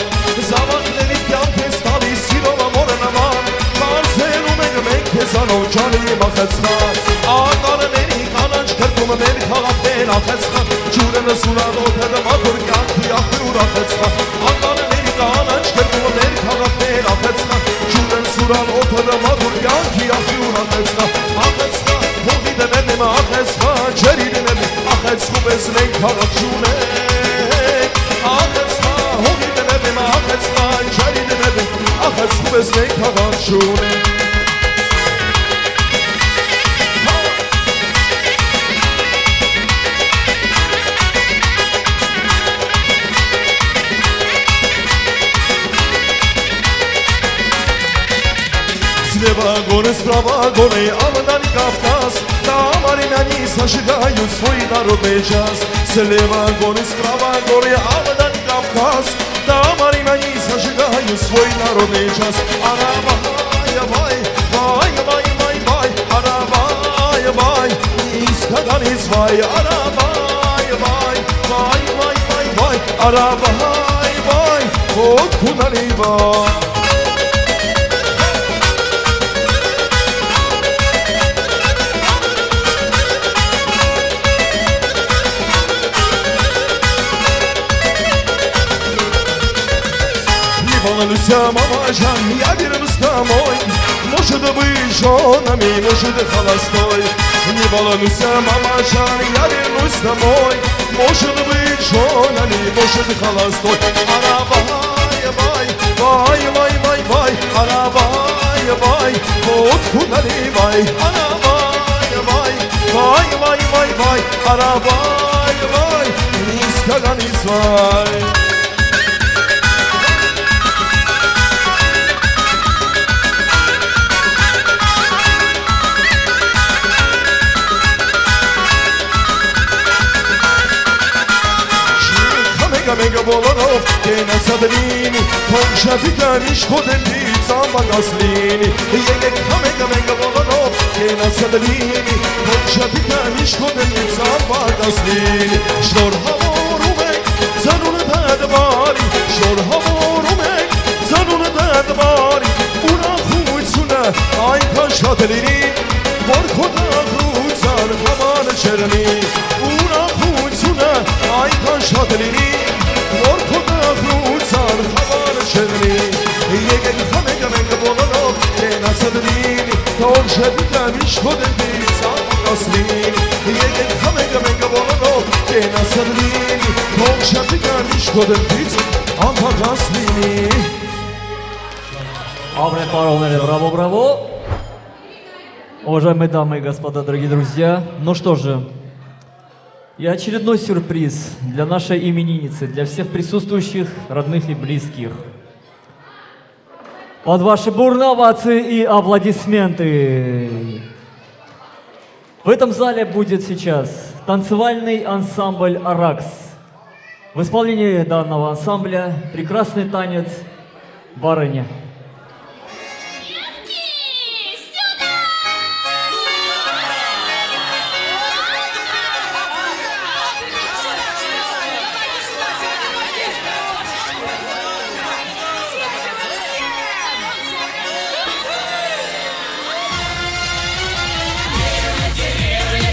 Զավակներիդ կյանք ես տալի, սիրով ամորը նման Բացենում ենք մենք քեզանով ջանի մախեցխան Ականների կանանչ կրկում մեր քաղաքներ ախեցխան Ջուրը նսուրան օդը դմագուր կյանքի աղբյուր ախեցխան Ականների կանանչ կրկում մեր քաղաքներ ախեցխան Ջուրն սուրան օդը դմագուր կյանքի աղբյուր ախեցխան Ախեցխան, հողի դեմերնիմ ախեցխան Ջերիդ էներնիմ, ախեցխու բեզ մենք քաղաք շունենք Ախեցխան, հողի դեմերնիմ ախեցխան Ջերիդ էներնիմ, ախեցխու բեզ մենք քաղաք շունենք горы, справа горы, а в Дальний Кавказ. Там армяне зажигают свой народный час. Слева горы, справа горы, а в Дальний Кавказ. Там армяне зажигают свой народный час. Арабай, бай, бай, бай, бай, арабай, бай, искаганец бай, арабай, бай, бай, бай, бай, бай, арабай, бай, вот куда либо. Волнуйся, мама Жан, я вернусь домой. Может быть, женами, может и холостой. Не волнуйся, мама Жан, я вернусь домой. Может быть, женами, может и холостой. Арабай, бай, бай, бай, бай, бай, арабай, бай, вот куда ливай. Арабай, бай, бай, бай, бай, бай, арабай, бай, низко гонисвай. Mega bolorov, che na sadrini, con shapiganish kodelli, zamba gaslini. Mega bolorov, che na sadrini, con shapiganish kodelli, zamba gaslini. Shor havorumek, zanun dadvari, shor havorumek, zanun dadvari. Una khuitsuna, ay kashatlini, vor khoda khutsan havan cherni. Una khuitsuna, ay kashatlini. Որ քոդախուցան խավար շեղնի Եկեք խամեգա մենգա բոլորով կենասադրին Թող շեպիկան իշկոդենի ծամակասլին Եկեք խամեգա մենգա բոլորով կենասադրին Թող շեպիկան իշկոդենի ծամակասլինի Абре паролнеры, браво, браво! Уважаемые дамы и господа, дорогие друзья, ну что же, и очередной сюрприз для нашей именинницы, для всех присутствующих, родных и близких. Под ваши бурные овации и аплодисменты. В этом зале будет сейчас танцевальный ансамбль «Аракс». В исполнении данного ансамбля прекрасный танец «Барыня».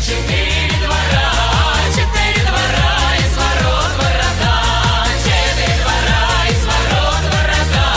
Четыре двора из ворот города.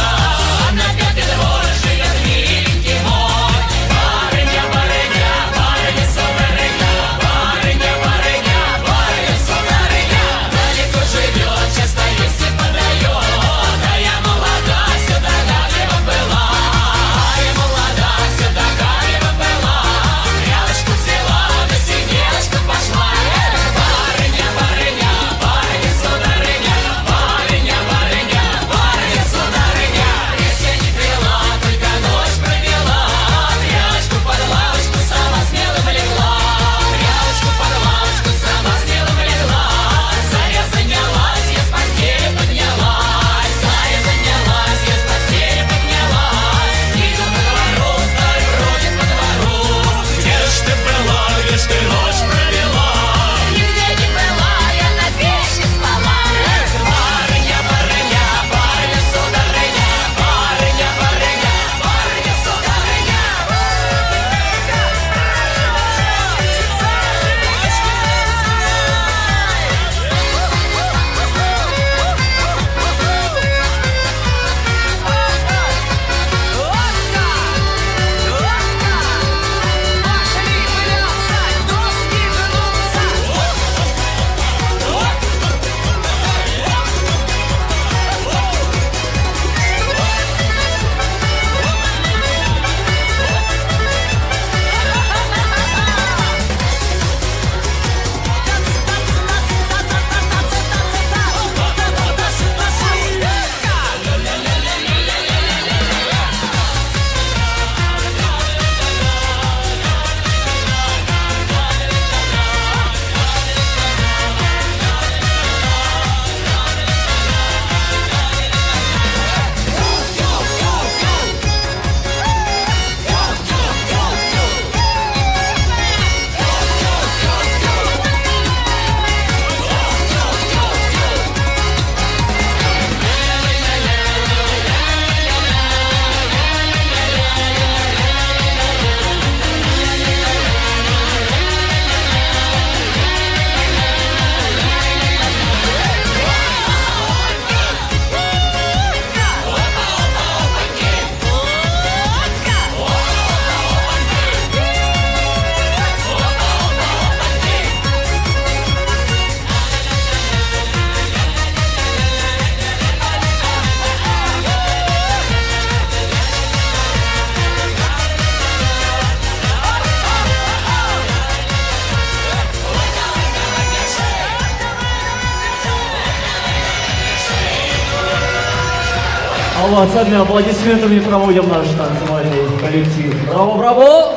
Овациями, аплодисментами проводим наш танцевальный коллектив. Браво, браво!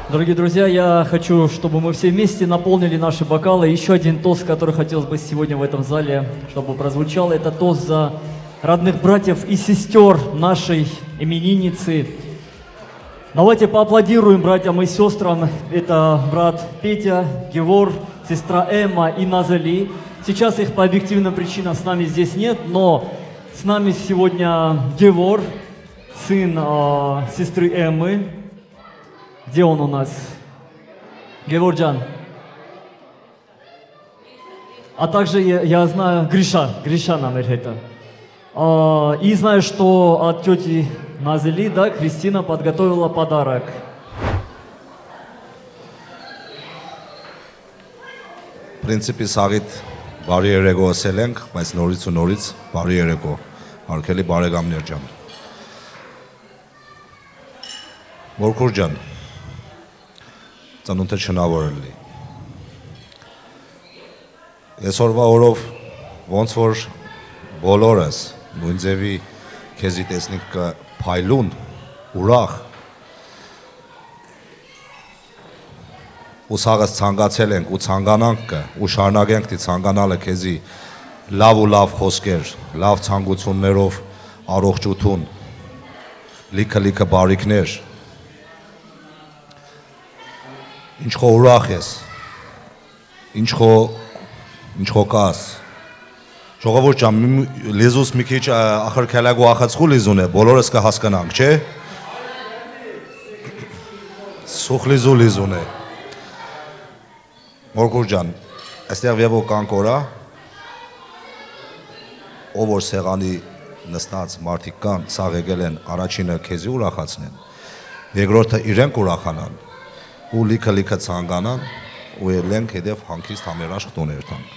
Дорогие друзья, я хочу, чтобы мы все вместе наполнили наши бокалы. Еще один тост, который хотелось бы сегодня в этом зале, чтобы прозвучал, это тост за родных братьев и сестер нашей именинницы. Давайте поаплодируем братьям и сестрам. Это брат Петя, Гевор, сестра Эмма и Назали. Сейчас их по объективным причинам с нами здесь нет, но с нами сегодня Гевор, сын сестры Эммы. Где он у нас? Геворджан. А также я знаю Гриша номер это. И знаю, что от тети Назели, да, Кристина подготовила подарок. В принципе, սաղիթ բարի երեկո ասել ենք, բայց նորից ու նորից բարի երեկո, հարգելի բարեկամներ ջան։ Մորքուր ջան, ծնունդը շնորհավոր լինի։ Այսօրվա օրով ոնց որ բոլորս նույն ձևի քեզի տեսնենք կփայլուն, ուրախ ու սաղս ցանկացել ենք ու ցանկանանք ու շարունակենք դի ցանկանալը քեզի լավ ու լավ խոսքեր, լավ ցանկություններով, առողջություն, լիքը բարիքներ։ Ինչ խո ուրախ ես, ինչ խո կաս։ Ժողովուրդ ջան, լեզուս մի քիչ ախր քելագու ախացխու լեզուն է, բոլորս կհասկանանք, չէ՞։ Սուխ լեզուն է։ Մորքուր ջան, այստեղ եւ կանք օրա, ով որ սեղանի նստած մարդիկ կան, սաղ եկել են առաջինը քեզի ուրախացնեն, երկրորդը իրենք ուրախանան, ու լիքը ցանկանան, ու ելենք հետև հանգիստ համերաշխ տոներ տանք։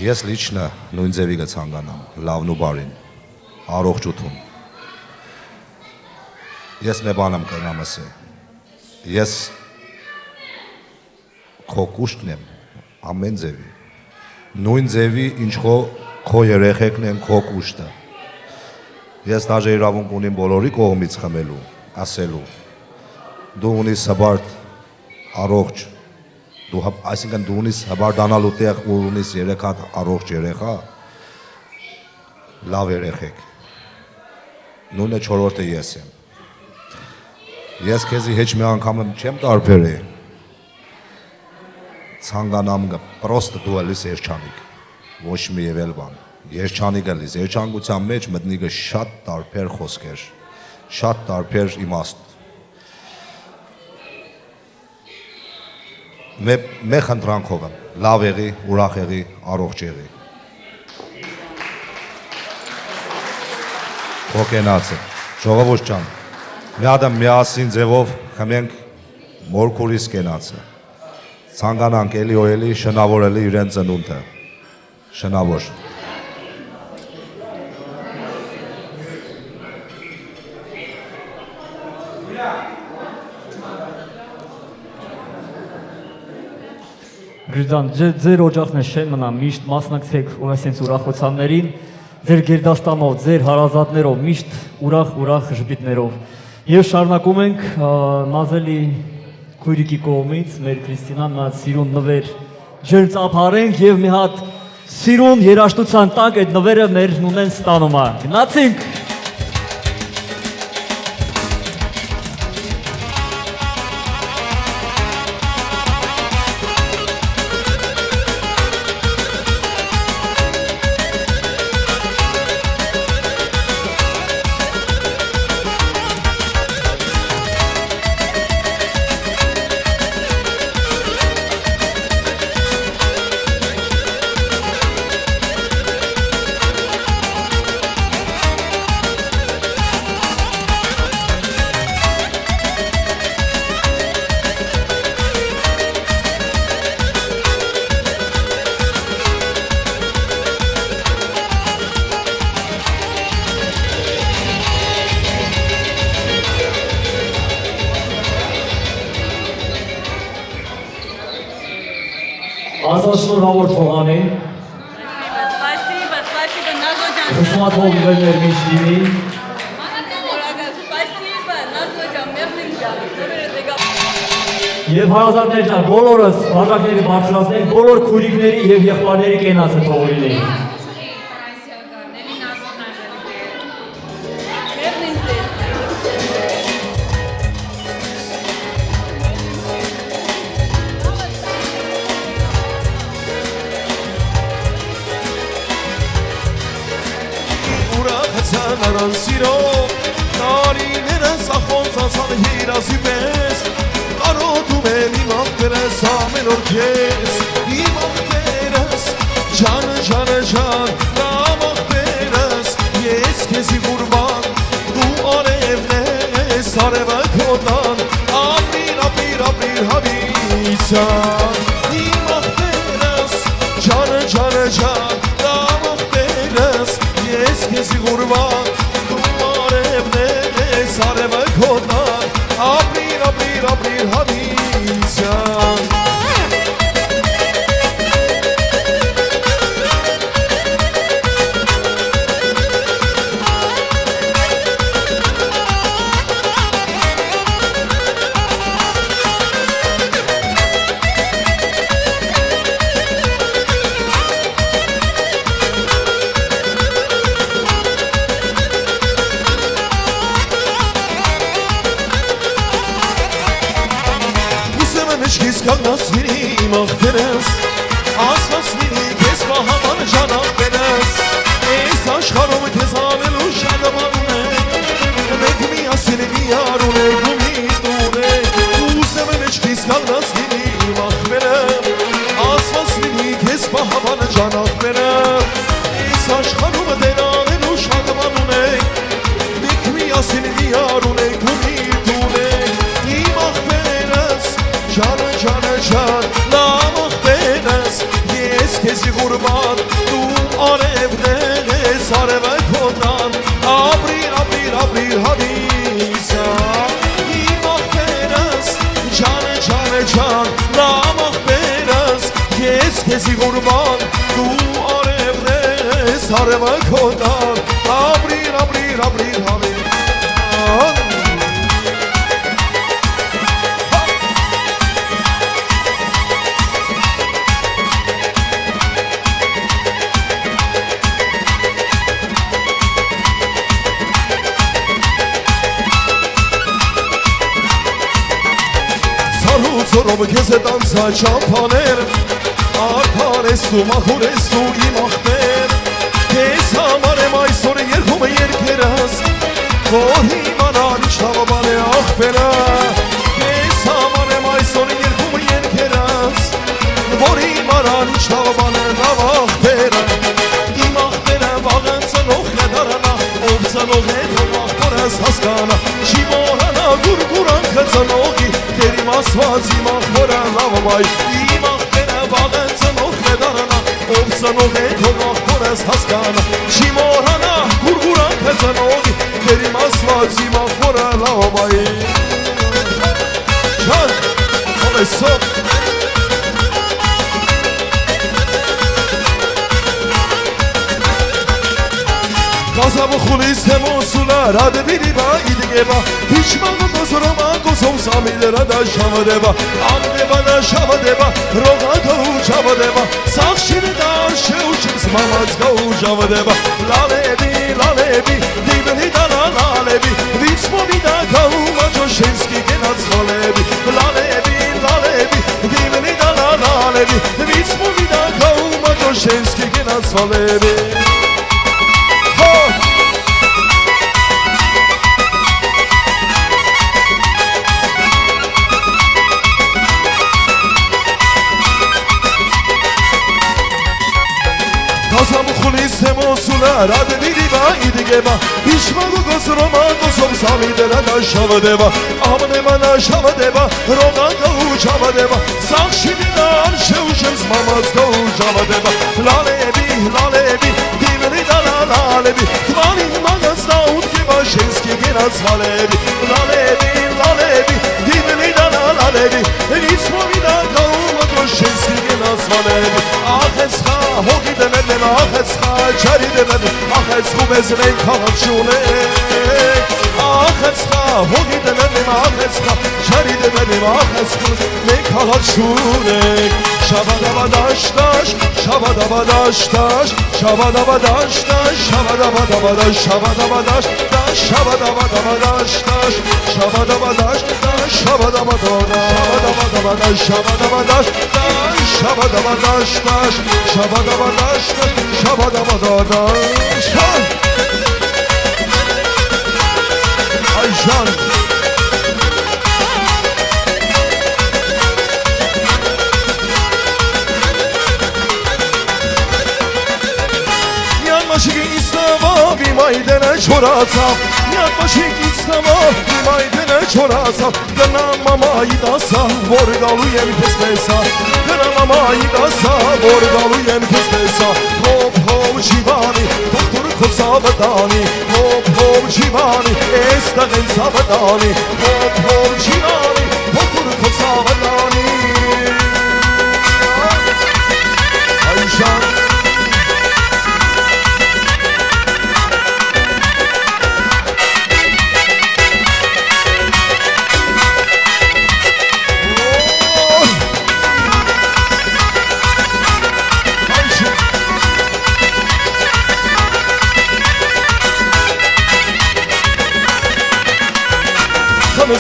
Ես լիչնը նույն ձևի կցանկանամ, լավն ու բարին, առողջություն։ Ես մի բան եմ կնամ ասել։ Ես քո կուշտն եմ ամեն ձևի, նույն ձևի ինչ քո երեխեքն են քո կուշտը։ Ես դաժե իրավունք ունիմ բոլորի կողմից խմելու, ասելու, դու ունիս հբարդ առողջ, այսինքն դու ունիս հբարդանալու տեղ ու ունիս 3 հատ առողջ երեխա, լավ երեխեք, նույնը 4-րդը ես եմ։ Ես քեզի հեչ մի անգամ չեմ տարբերի, ցանկանամ պրոստը դու ելիս երջանիկ, ոչ մի եվել բան, երջանիկ ելիս, երջանկության մեջ մտնիկը շատ տարբեր խոսքեր, շատ տարբեր իմաստ։ Մեր խնդրանքով եմ, լավ եղի, ուրախ եղի, առողջ եղի։ Հոգենացը, ժողովուրդ ջան, մի հատ միասին ձևով խմենք մորքուրիս կենացը։ Ցանկանանք էլի շնավորելի իրեն ծնունդը։ Շնավոր։ Գրիժան, ձեր օջախն է շեն մնա, միշտ մասնակցեք այսպես ուրախություններին, ձեր գերդաստանով, ձեր հարազատներով, միշտ ուրախ ժպիտներով։ Եվ շարունակում ենք Նազելի քույրիկի կողմից մեր Քրիստինան նա սիրուն նվեր ջերմ ծափարենք եւ մի հատ սիրուն երաժշտության տակ այդ նվերը մեր նունեն ստանում է։ Գնացինք։ Спасибо, Назо ջան, Հուսմատվող եղերներ միշտ լինի։ Спасибо, Назոջան, մերնինջան, Եվ հարազատներ ջան, բոլորս բաժակների բարձրացնենք, բոլոր քուրիկների եւ եղբայրների կենացը թող լինի։ Ուրախացան առան սիրո Տարիները սախոնցացան հիրասի պես Կարոտում եմ իմ աղբերս ամեն օր քեզ Իմ աղբերս ջանը ջանը ջան Լավ աղբերս ես քեզի ղուրբան Դու արևն ես արևը քոտան Ապրիր ապրիր ապրիր հավիցան Իմ աղբերս ջանը ջանը ջան Լավ աղբերս ես քեզի ղուրբան Դու արևն ես արևը քոտան Ապրիր ապրիր ապրիր հավիցան Կանգնած լինի իմ աղբերս Ասված լինի քեզ պահաման ջան աղբերս Այս աշխարհում քեզ անելու շարժման ունենք Մենք միասին միար ունենք ու միտք ունենք Ուզում եմ էջքիս կանգնած լինի իմ աղբերը Ասված լինի քեզ պահաման ջան աղբերս Այս աշխարհում դեր անելու շարժման ունենք Մենք միասին միար ունենք ու միտք ունենք Իմ աղբերս Ջանը ջանը ջան, լավ աղբերս, ես քեզի ղուրբան, դու արևն ես արևը քոտան, ապրիր ապրիր ապրիր հավիցան, իմ աղբերս, ջանը ջանը ջան, լավ աղբերս, ես քեզի ղուրբան, դու արևն ես արևը քոտան, ապրիր ապրիր ապրիր հավիցան Զորով քեզ հետ անցա չամփաներ Արդար ես դու, մախուր ես դու իմ աղբեր Քեզ համար եմ այսօր երգում երկերս Որ իմանար ինչ լավաբան է աղբերը Քեզ համար եմ այսօր երգում երկերս Որ իմանար ինչ լավաբան է լավ աղբերը Իմ աղբերը վաղն ծնող է դարանա Ով ծնող է թող աղբորս հասկանա Չի մորանա գուրգուրանքը ծնողի Դեր իմ ասված իմ աղբորը լավ բայ Իմ աղբերը վաղն ծնող է դարանա Ով ծնող է թող աղբորս հասկանա Չի մորանա գուրգուրանքը ծնողի Դեր իմ ասված իմ աղբորը լավ բայ Ջան, հոլեսով Կազավը խուլիս թեմոսուլա ռադը վիրիվա իդգեվա Հիչմանը կոզորոմա կոզոմ սամիլերա դա շավադևա Ամնևա դա շավադևա ռողակա ու շավադևա Սաղշինը դա արշե ու շիմս մամացկա ու շավադևա Լալևի, լալևի, դիվնի դա լալևի Վիցմովի դա կաու մաջոշենսկի գենաց լալևի Լալևի, լալևի, դիվնի դա լալևի Վիցմովի դա կաու մաջոշենսկի գենաց լալևի Կազամու խուլիս թեմոսուլա ռադը վիրիվա իդգեվա Հիշմագու կոսրոմա կոսոմ սամիդերա դա շավադևա Ամնեմա դա շավադևա ռողակա ու շավադևա Սաղշինի դա արշե ու շեմս մամացկա ու շավադևա Լալևի, լալևի, դիվնի դա լալևի Թվանին մագաց դա ուտկեվա շենսկի գենաց լալևի Լալևի, լալևի, դիվնի դա լալևի Վիցմովի դա կաու մաջոշենսկի գենաց լալևի Ախես խա հոգի դեմերնելա ախեցխա ջարի դեմեն ախեցխում ես մենք քաղաք չունենք ախեցխա հոգի դեմեն ախեցխա ջարի դեմեն ախեցխում մենք քաղաք չունենք Şabadabadaştaş, şabadabadaştaş, şabadabadaştaş, şabadabadabadaş, şabadabadaştaş, şabadabadabadaştaş, şabadabadaştaş, şabadabadabadaş, şabadabadaştaş, şabadabadaştaş, şabadabadaştaş, şabadabadaş. Ayşan. Yanmaşık İslam'a bir maydene çorasam Yanmaşık İslam'a bir maydene çorasam Gınamamayı dasa vorgaluyem kesmesa Gınamamayı dasa vorgaluyem kesmesa Hop hop çivani doktor kosavadani Hop hop çivani estağen savadani Hop hop çivani doktor kosavadani Ayşan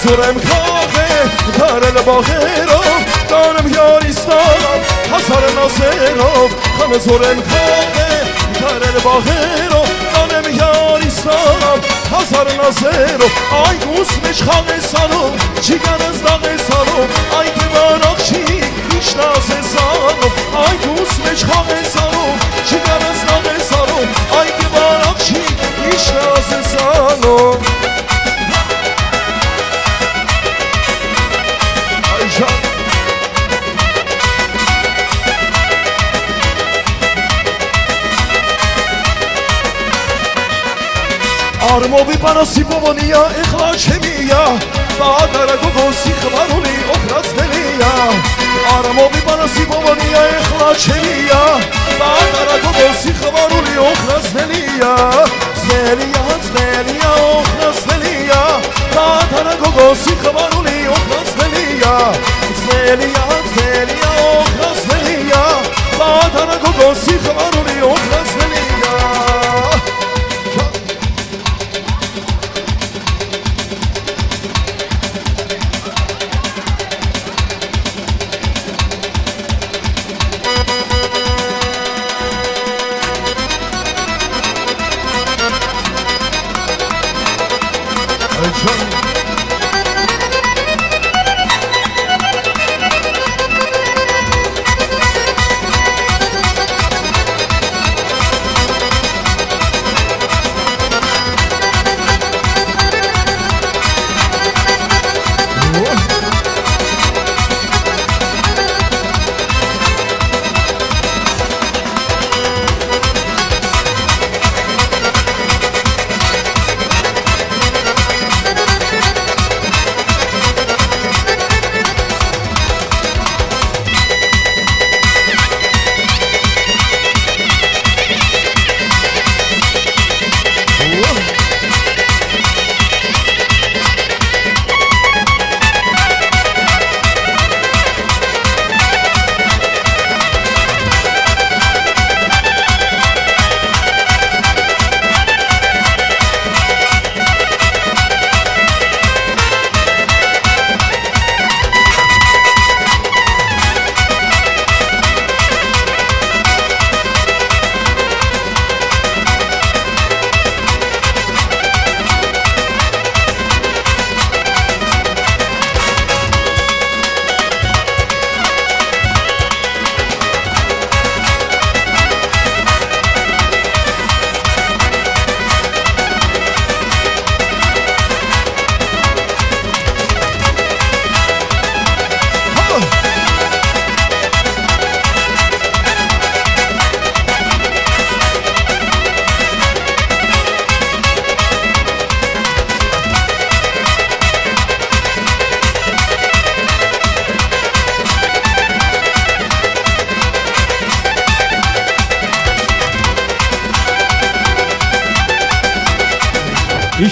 Zorem kahve, darel baherov, darem yaristan, hazar nazerov. Khan zorem kahve, darel baherov, darem yaristan, hazar nazerov. Ay gusmeç khanesanov, chigaraz dagesanov, ay kemanakchi, ish nazesanov. Ay gusmeç khanesanov, chigaraz dagesanov, ay kemanakchi, ish nazesanov. Armovi panasi povoniya ეხლა ჩემია პატარა გოგოსი ხვარული ოხრაცნელია Armovi panasi povoniya ეხლა ჩემია პატარა გოგოსი ხვარული ოხრაცნელია Znelija znelija ოხრაცნელია პატარა გოგოსი ხვარული ოხრაცნელია Znelija znelija ოხრაცნელია პატარა გოგოსი ხვარული ოხრაცნელია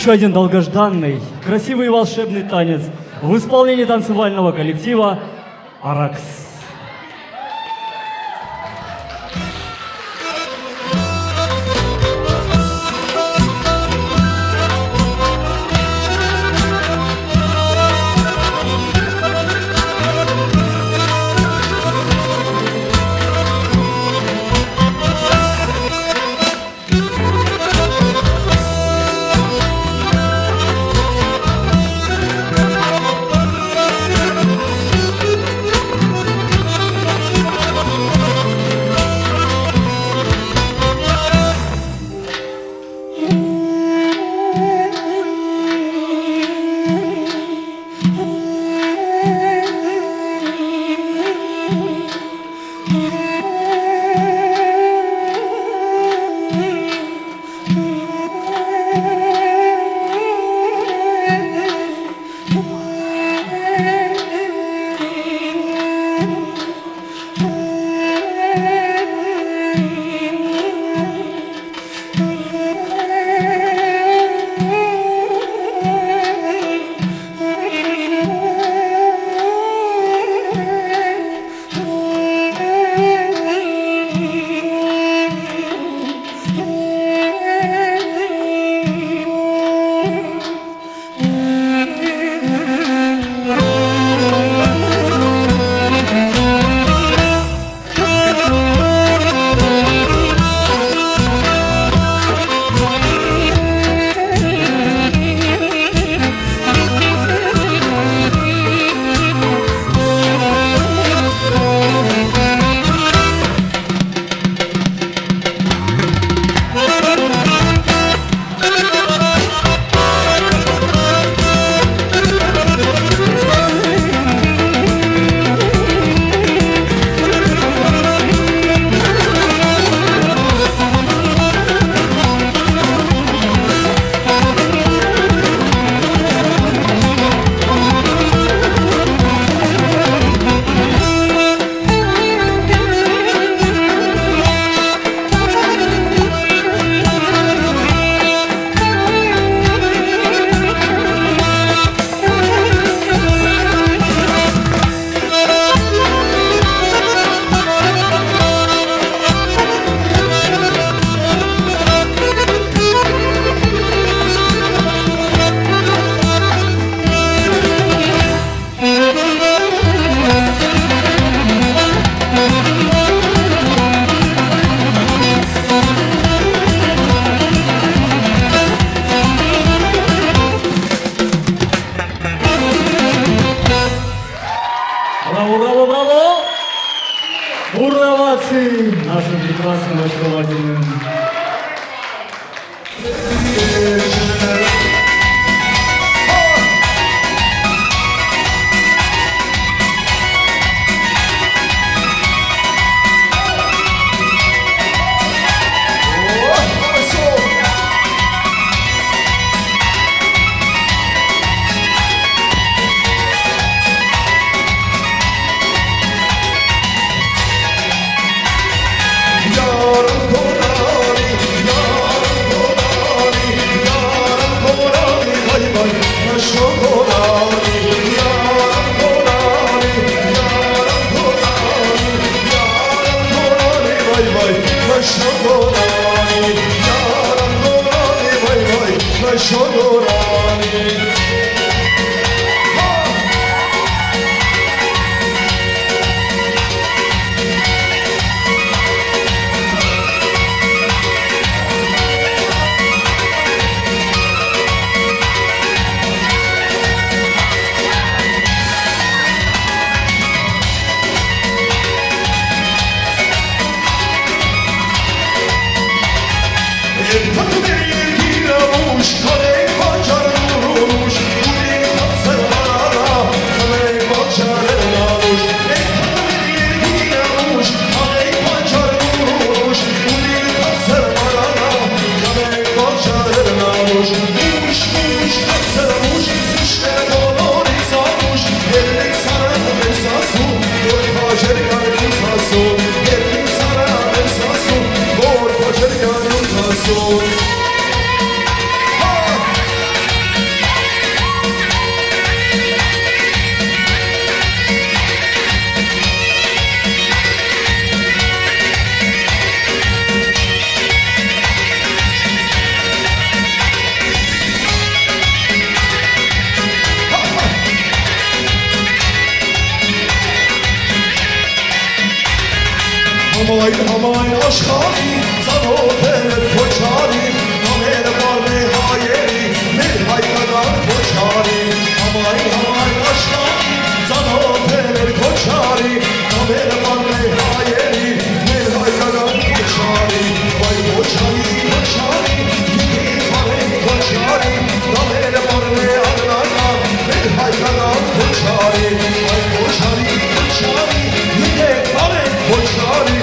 еще один долгожданный, красивый и волшебный танец в исполнении танцевального коллектива «Аракс». Бурные овации нашим прекрасным очаровательным. Համայն աշխարհի ծանոթ է փոչարի Համերը մարմե հայերի մեր հայկական փոչարի Համայն աշխարհի ծանոթ է փոչարի Համերը մարմե հայերի մեր հայկական փոչարի Վայ փոչարի փոչարի Համերը մարմե աղնական մեր հայկական փոչարի Վայ փոչարի եկեք արեք փոչարի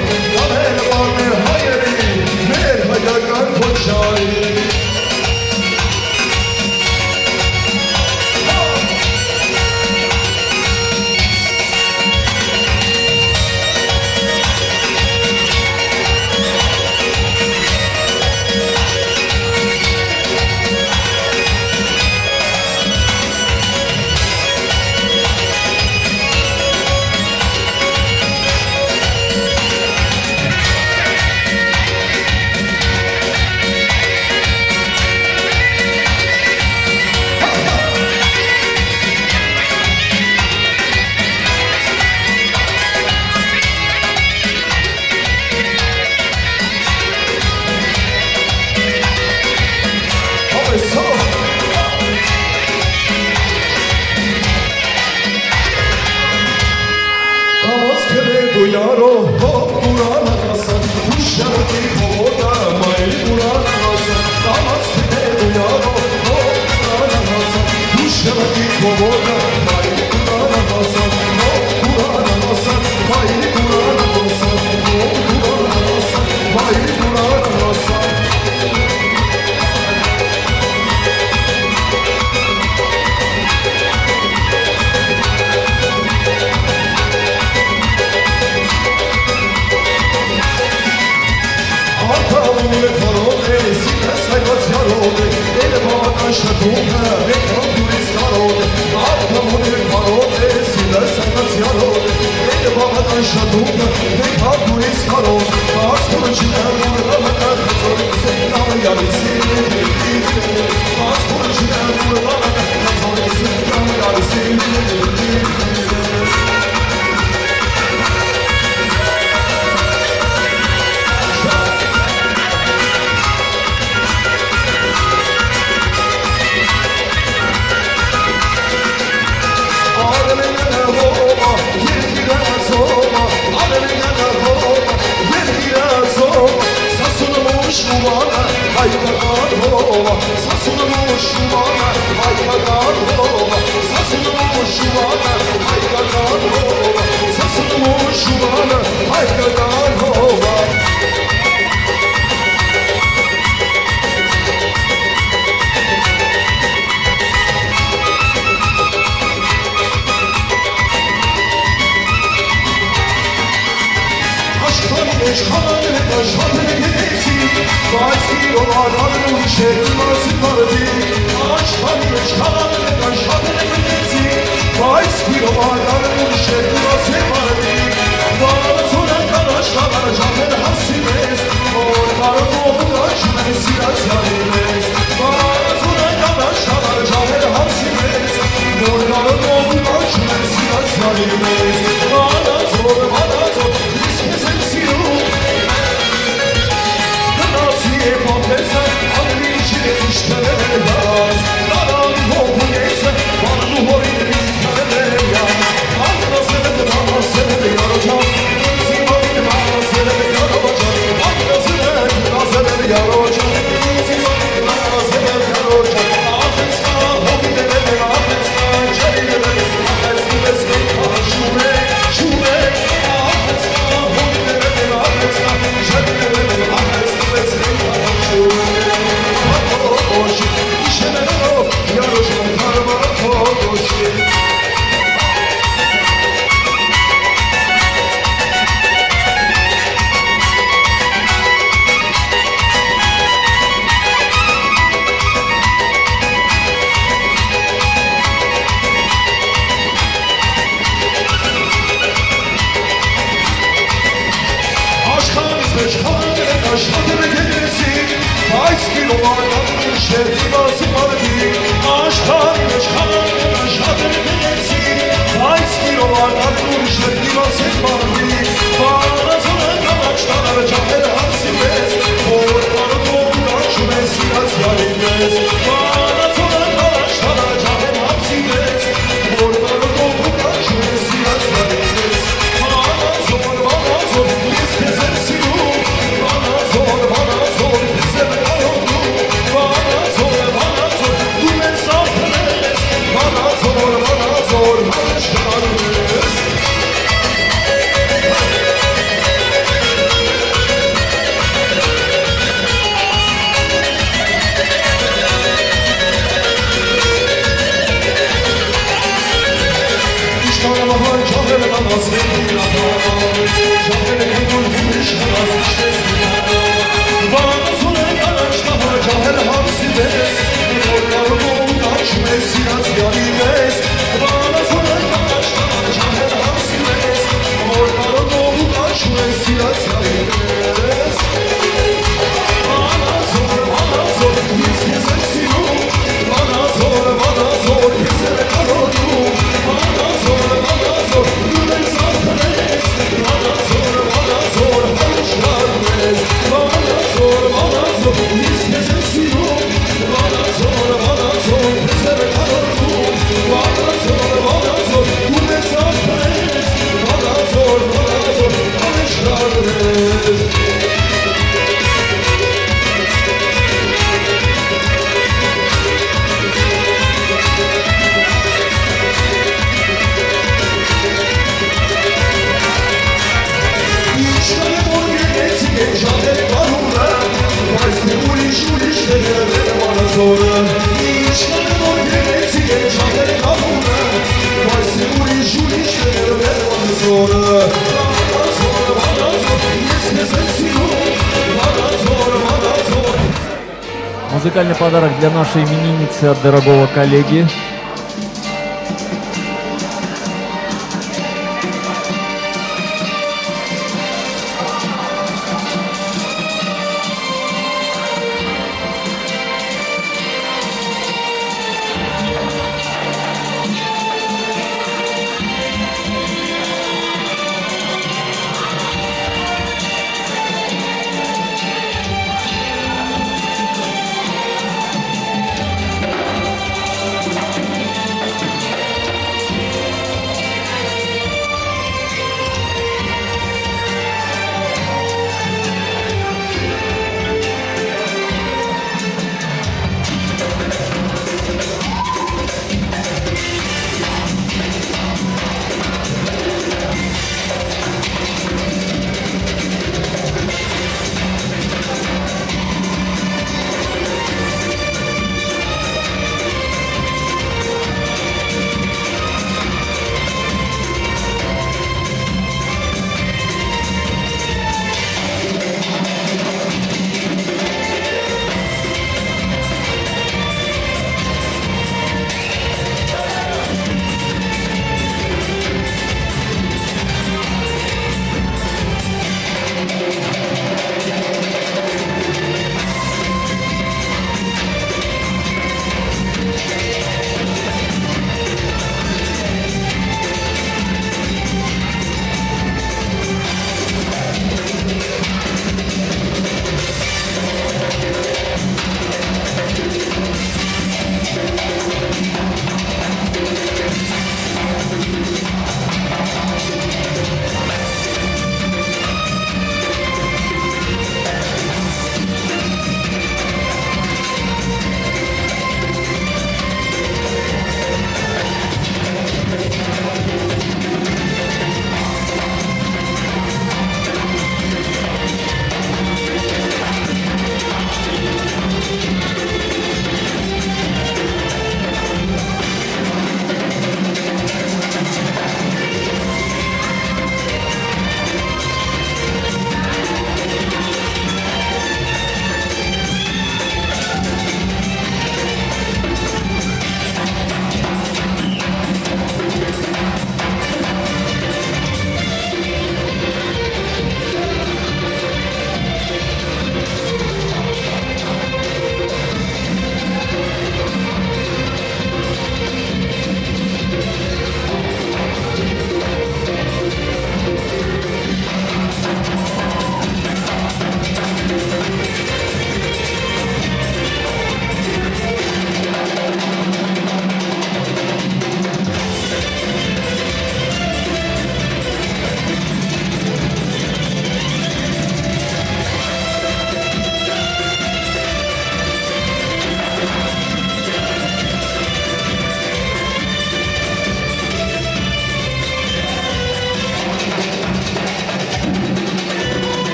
Музыкальный подарок для нашей именинницы от дорогого коллеги.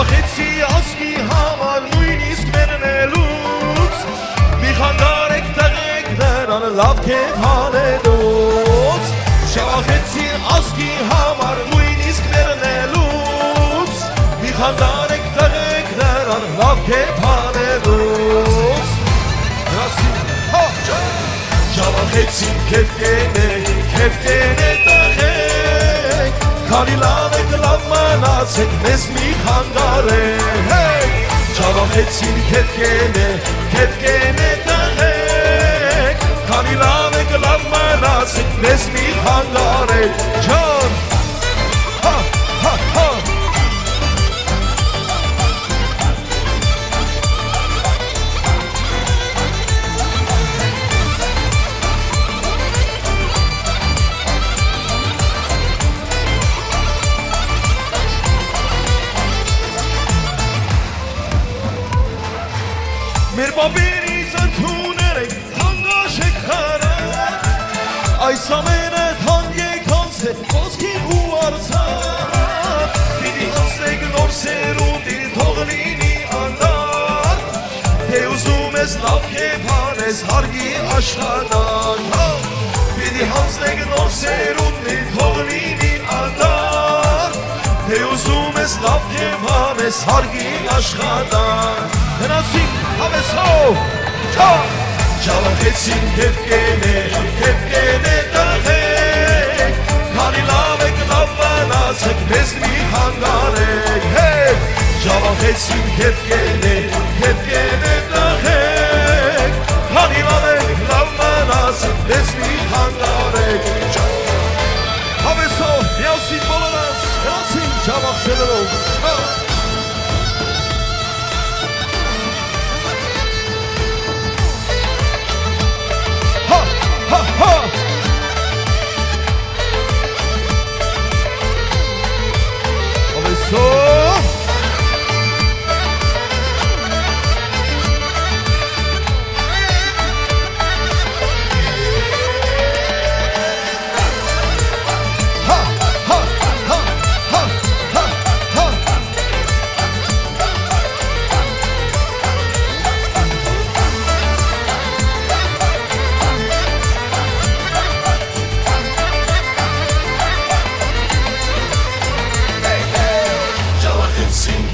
Շավախեցի ազգի համար նույնիսկ մեռնելուց Մի խանգարեք տղեք նրան լավ կետ հանելուց Շավախեցի ազգի համար նույնիսկ մեռնելուց Մի խանգարեք տղեք նրան լավ կետ հանելուց Շավախեցին քեվ կենե տղեք Քանի լավ եք լավ մնացեք մեզ մի խանգարեք Շավախեցին քեվ կենե տղեք Քանի լավ եք լավ մնացեք մեզ մի խանգարեք Ջան Մեր բաբերից ընդուներ եք հանգաշեք խարակ Այս ամենը թանգեք հանցեք ոսկին ու արցակ Պիտի հանցեք նոր սերունդին թող լինի անդար Թե ուզում ես լավ կեփ հանես հարգի աշխատանք Պիտի հանցեք նոր սերունդին թող լինի անդար Թե ուզում ես լավ կեփ հանես հարգի աշխատանք Հնացինք հավեսով Շավախեցին քեվ կենե տղեք Քանի լավ եք լավ մնացեք մեզ մի խանգարեք Շավախեցին քեվ կենե տղեք Քանի լավ եք լավ մնացեք մեզ մի խանգարեք Հավեսով միասին բոլորս հնացինք շավախցելերով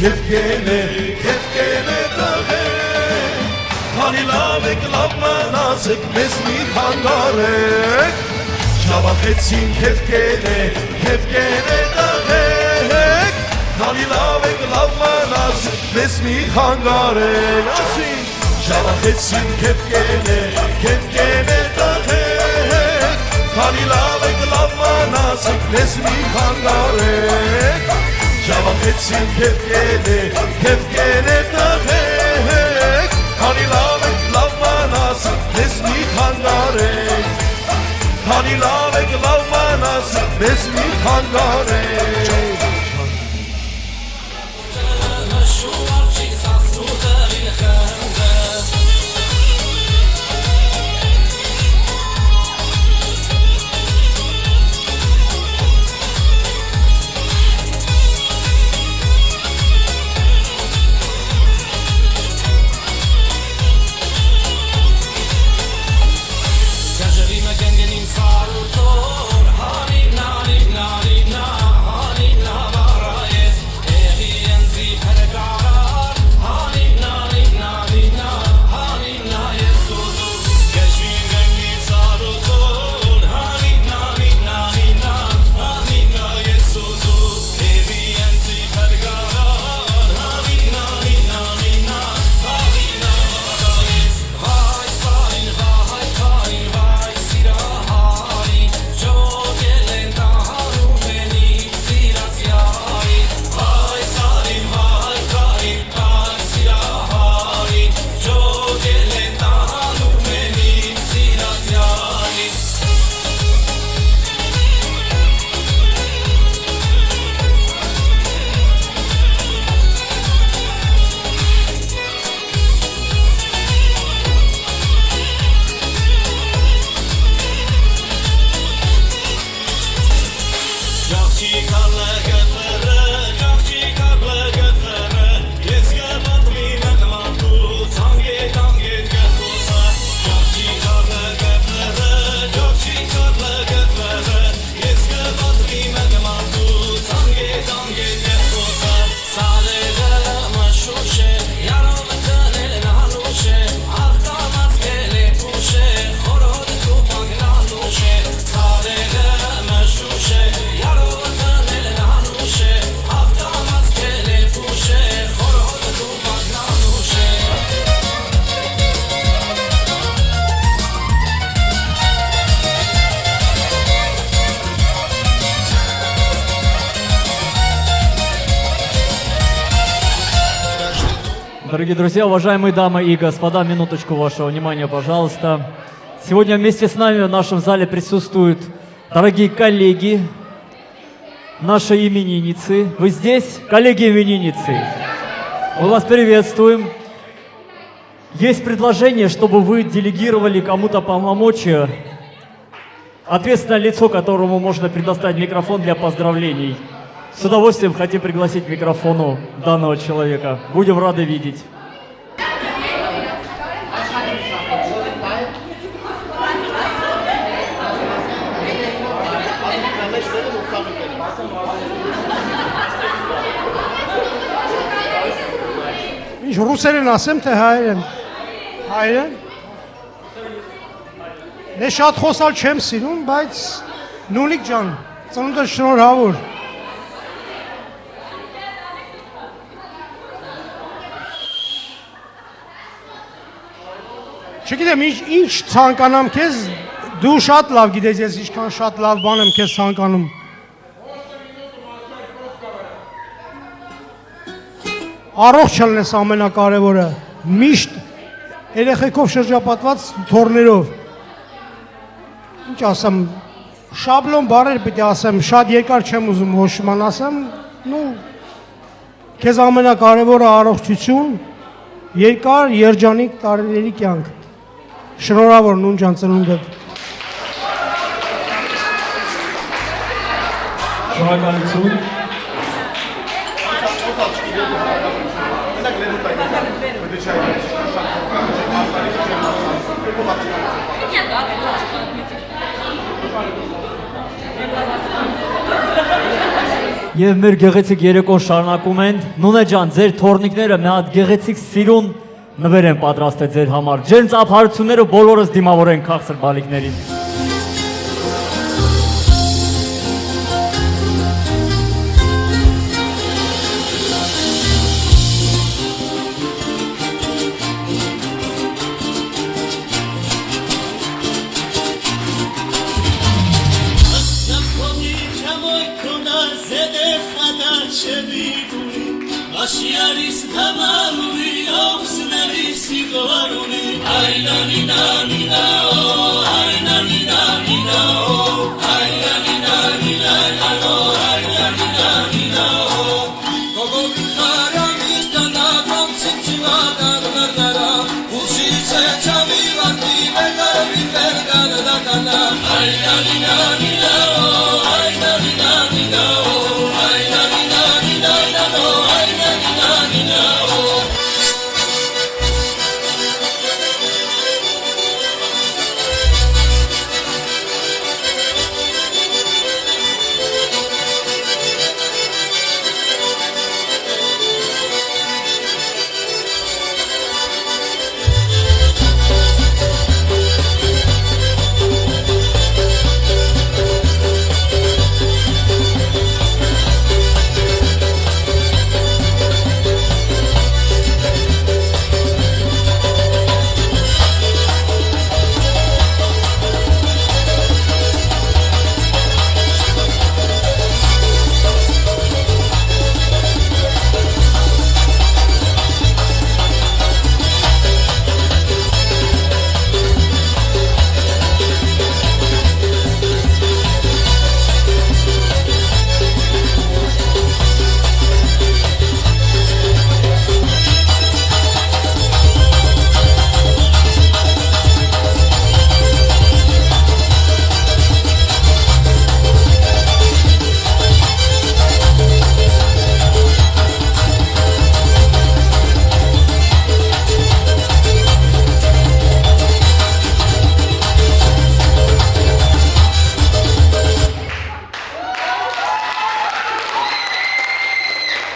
Քեվ կենե տղեք Քանի լավ եք լավ մնացեք մեզ մի խանգարեք Շավախեցին քեվ կենե տղեք Քանի լավ եք լավ մնացեք մեզ մի խանգարեք Շավախեցին քեվ կենե տղեք Քանի լավ եք լավ մնացեք մեզ մի խանգարեք Շավախեցին քեվ կենե տղեք Քանի լավ եք լավ մնացեք մեզ մի խանգարեք Քանի լավ եք լավ մնացեք մեզ մի խանգարեք Gangeni sarı zor, harim narim narim narim Дорогие друзья, уважаемые дамы и господа, минуточку вашего внимания, пожалуйста. Сегодня вместе с нами в нашем зале присутствуют дорогие коллеги, наши именинницы. Вы здесь, коллеги-именинницы? Мы вас приветствуем. Есть предложение, чтобы вы делегировали кому-то полномочия, ответственное лицо, которому можно предоставить микрофон для поздравлений. С удовольствием хотим пригласить к микрофону данного человека. Будем рады видеть. Ինչ ռուսերեն ասեմ, թե հայերեն։ Հայերեն։ Դե շատ խոսալ չեմ սիրում, բայց Նունիկ ջան, ծնունդը շնորհավոր։ Չգիտեմ, ինչ ցանկանամ քեզ, դու շատ լավ գիտես, ես ինչքան շատ լավ բան եմ քեզ ցանկանում։ Առողջ լինես ամենակարևորը, միշտ երեխեքով շրջապատված թոռներով։ Ինչ ասեմ, շաբլոն բառեր պիտի ասեմ, շատ երկար չեմ ուզում հոշման ասեմ, քեզ ամենակարևորը առողջություն, երկար երջանիկ տարիների կյանք։ Շնորհավոր Նուն ջան ծնունդդ։ Շնորհակալություն։ Եվ մեր գեղեցիկ երեկոն շարունակում են։ Նունե ջան, ձեր թորնիկները մի հատ գեղեցիկ սիրուն նվեր են պատրաստել ձեր համար։ Ջերմ ծափարությունները բոլորս դիմավորեն քաղցր բալիկներին։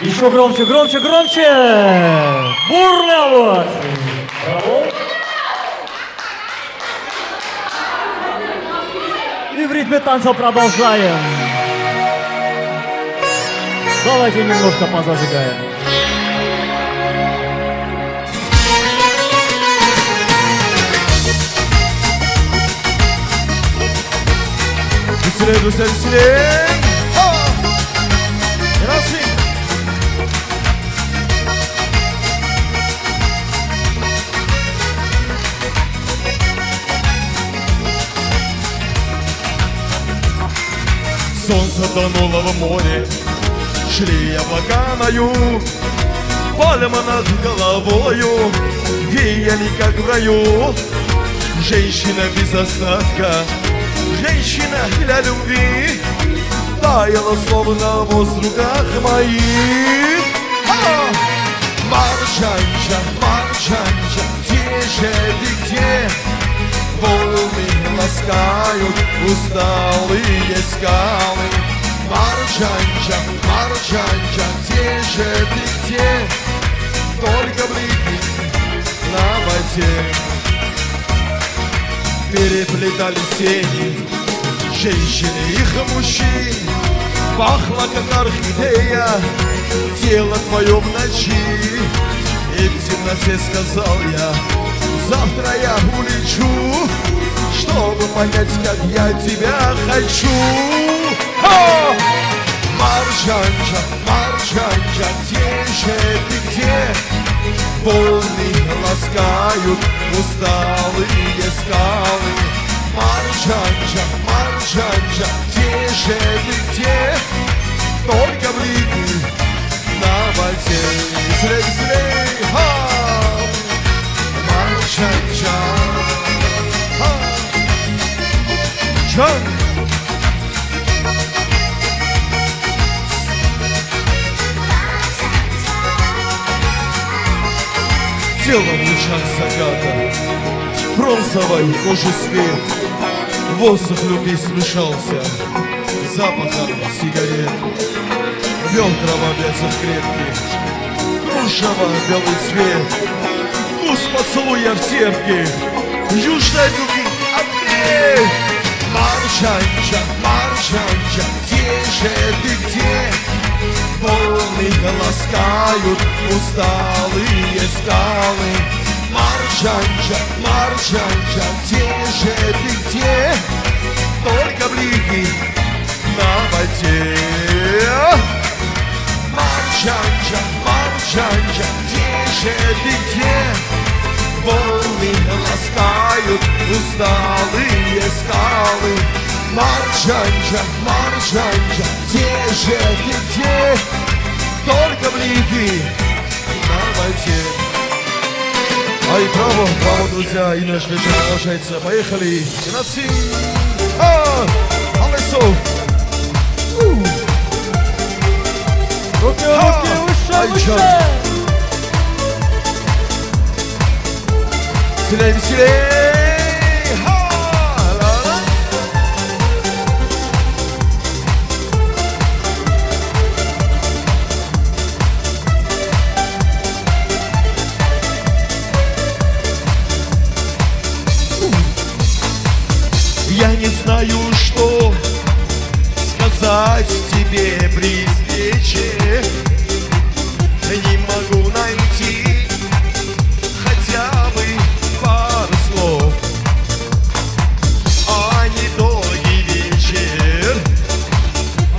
Еще громче, громче, громче! Бурные овации! Браво! И в ритме танца продолжаем. Давайте немножко позажигаем. Быстрее! затонула в море. Шли облака на юг, пальма над головою, веяли как в раю. Женщина без остатка, женщина для любви, таяла словно в руках моих. Маржанча, Маржанча, где же ты, где? Волны ласкают усталые скалы. Маржанча, Маржанча, где же ты, где? Только блики на воде. Переплетали сени женщины их мужчин. Пахло, как орхидея, тело твое в ночи. И в темноте сказал я: завтра я улечу, чтобы понять, как я тебя хочу. Маржанча, Маржанча, где же ты, где? Волны ласкают усталые скалы. Маржанча, Маржанча, где же ты, где? Только блики на воде. Слей, слей, Маржанча, Джан. Тело в лучах заката, бронзовой кожи свет, воздух любви смешался запахом сигарет. Вел кровопятцев крепких, кружево-белый цвет, вкус поцелуя в сердке, южной любви ответ. Маржанча, Маржанча, где же ты, где? Волны ласкают усталые скалы. Маржанча, Маржанча, где же ты, где? Только блики на воде. Маржанча, Маржанча, где же ты, где? Волны ласкают усталые скалы. Маржанча, Маржанча, где же ты, где? Только блики на воде. Ай, браво, браво, друзья, и наш вечер продолжается. Поехали! Геноцид! Алесов! Руки, руки, выше, выше! Веселей, веселей! Ла-ла! Я не знаю, что сказать тебе при встрече. Не могу найти хотя бы пару слов. А недолгий вечер,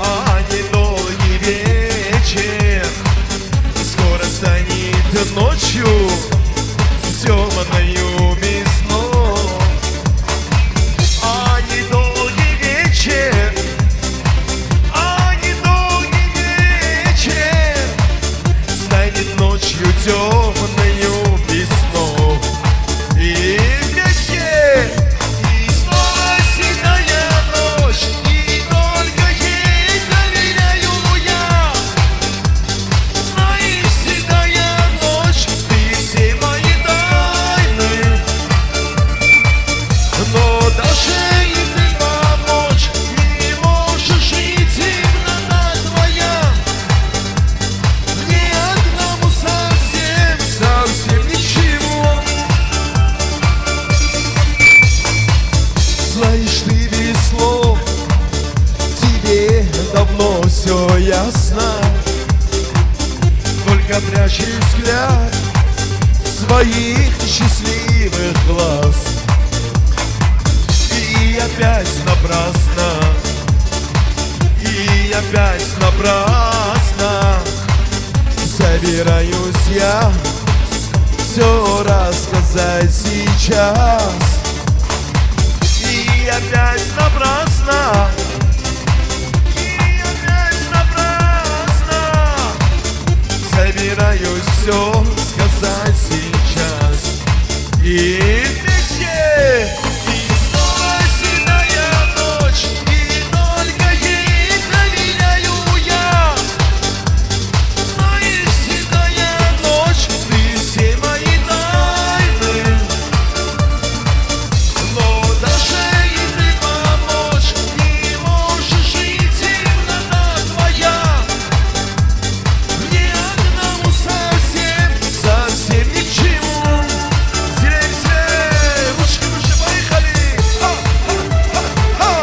а недолгий вечер скоро станет ночью темною весной. А недолгий вечер, а недолгий вечер станет ночью темною весной. И вместе, и снова седая ночь, и только ей доверяю я. Знаешь, седая ночь, ты все мои тайны, но даже если помочь не можешь, и темнота твоя мне одному совсем, совсем ничего. Знаешь, ты без слов, тебе давно все ясно. Только прячь взгляд своих счастливых глаз. И опять напрасно, и опять напрасно собираюсь я все рассказать сейчас. И опять напрасно, и собираюсь все сказать сейчас. И вместе, и снова седая ночь, и только ей доверяю я. Знаешь, седая ночь, ты все мои тайны, но даже и ты помочь не можешь, и темнота твоя. Мне одному совсем, совсем ни к чему. Зелень, ручки выше, поехали! Ха-ха-ха-ха!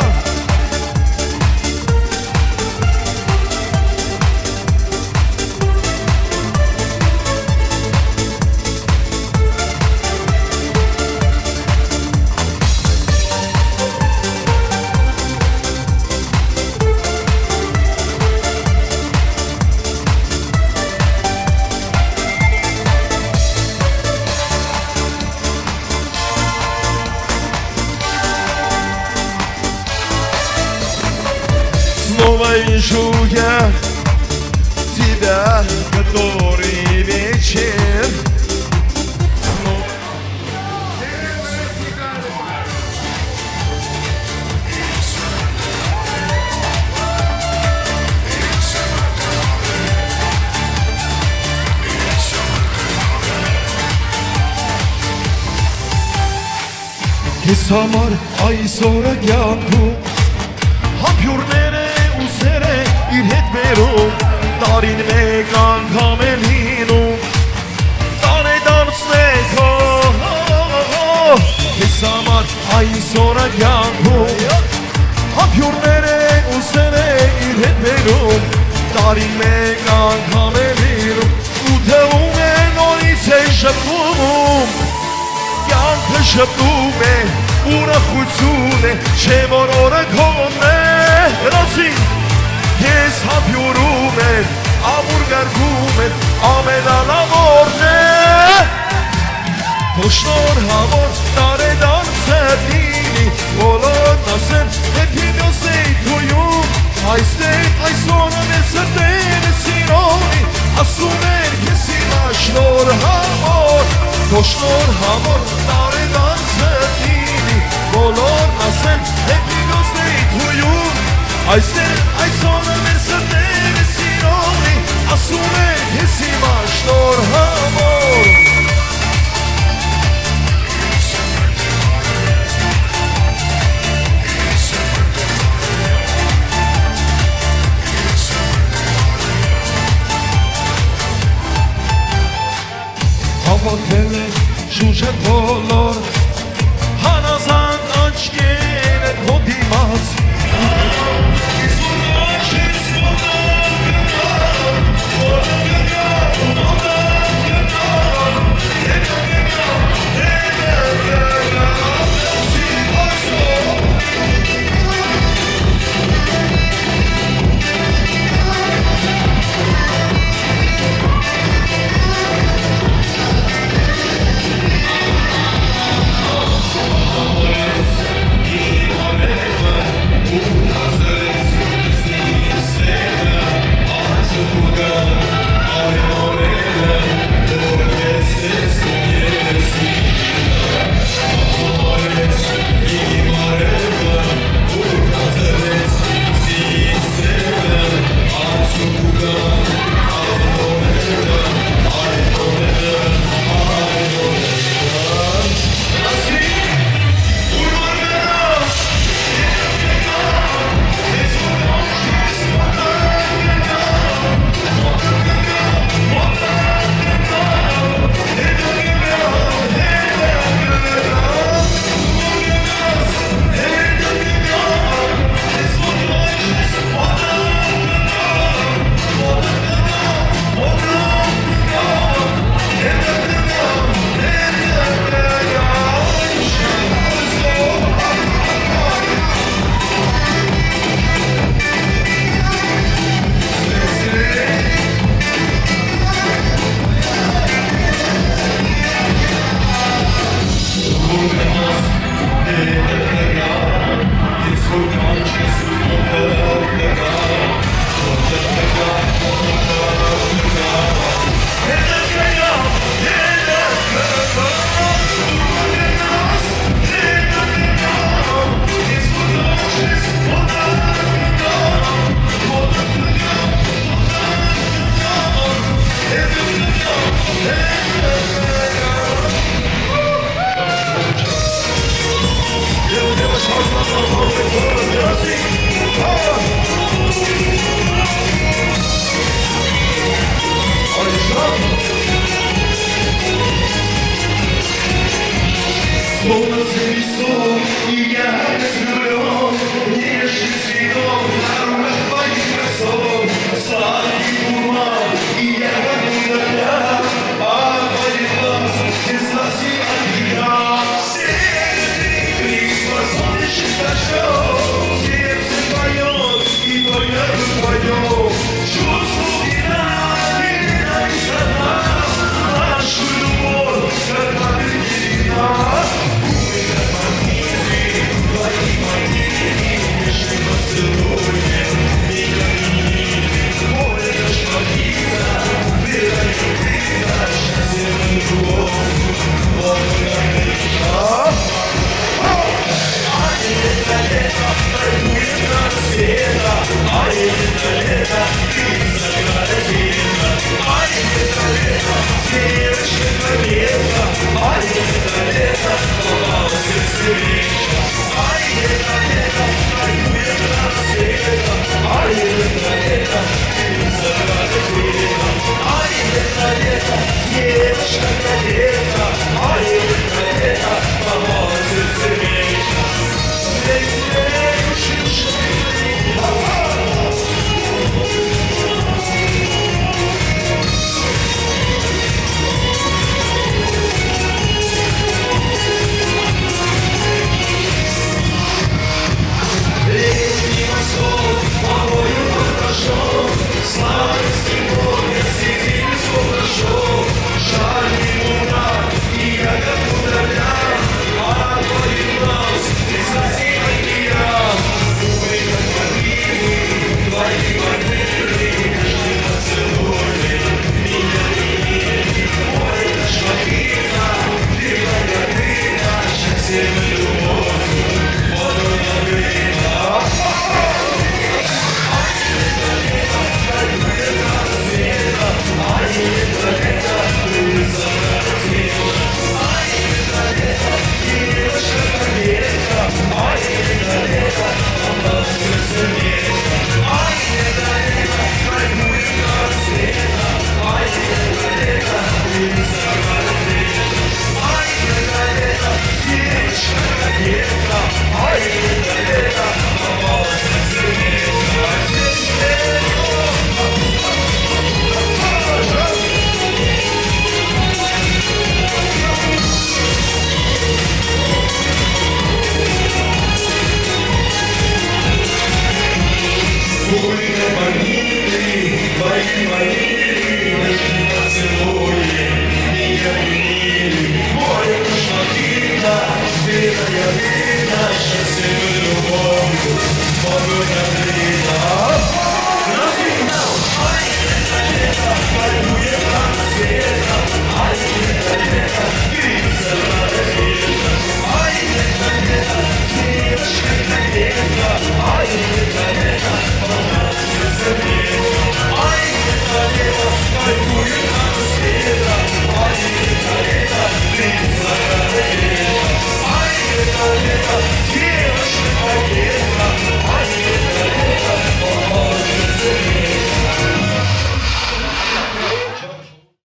Снова вижу я тебя, который вечер. Ես համար այսօրը կյանքում հապյուրներ է ու սեր է իր հետ բերում, տարին մեկ անգամ է լինում, տարեդարձն է քո, ես համար այսօրը կյանքում հապյուրներ է ու սեր է իր հետ բերում, տարին մեկ անգամ է լինում, ու թվում է նորից է շփվում, կյանքը շփում է, ուրախություն է, չէ որ օրը քոնն է, հրացին, ես հապյուրում եմ, ամուր գարգում եմ, ամենալավորն է, թող շնորհավոր տարեդարձը լինի, բոլորն ասեն, դեպի մյուս էյթույում, այստեղ այսօրը մեր սրտերը սիրոնի, ասում էր քեզ հիմա շնորհավոր, թող շնորհավոր տարեդարձը լինի, բոլորն ասեն, դեպի մյուս էյթույում, այստեղ այսօրը մեր սրտերը սիրոնի, ասում էր քեզ հիմա շնորհավոր։ Հավաքել է շուրջը բոլոր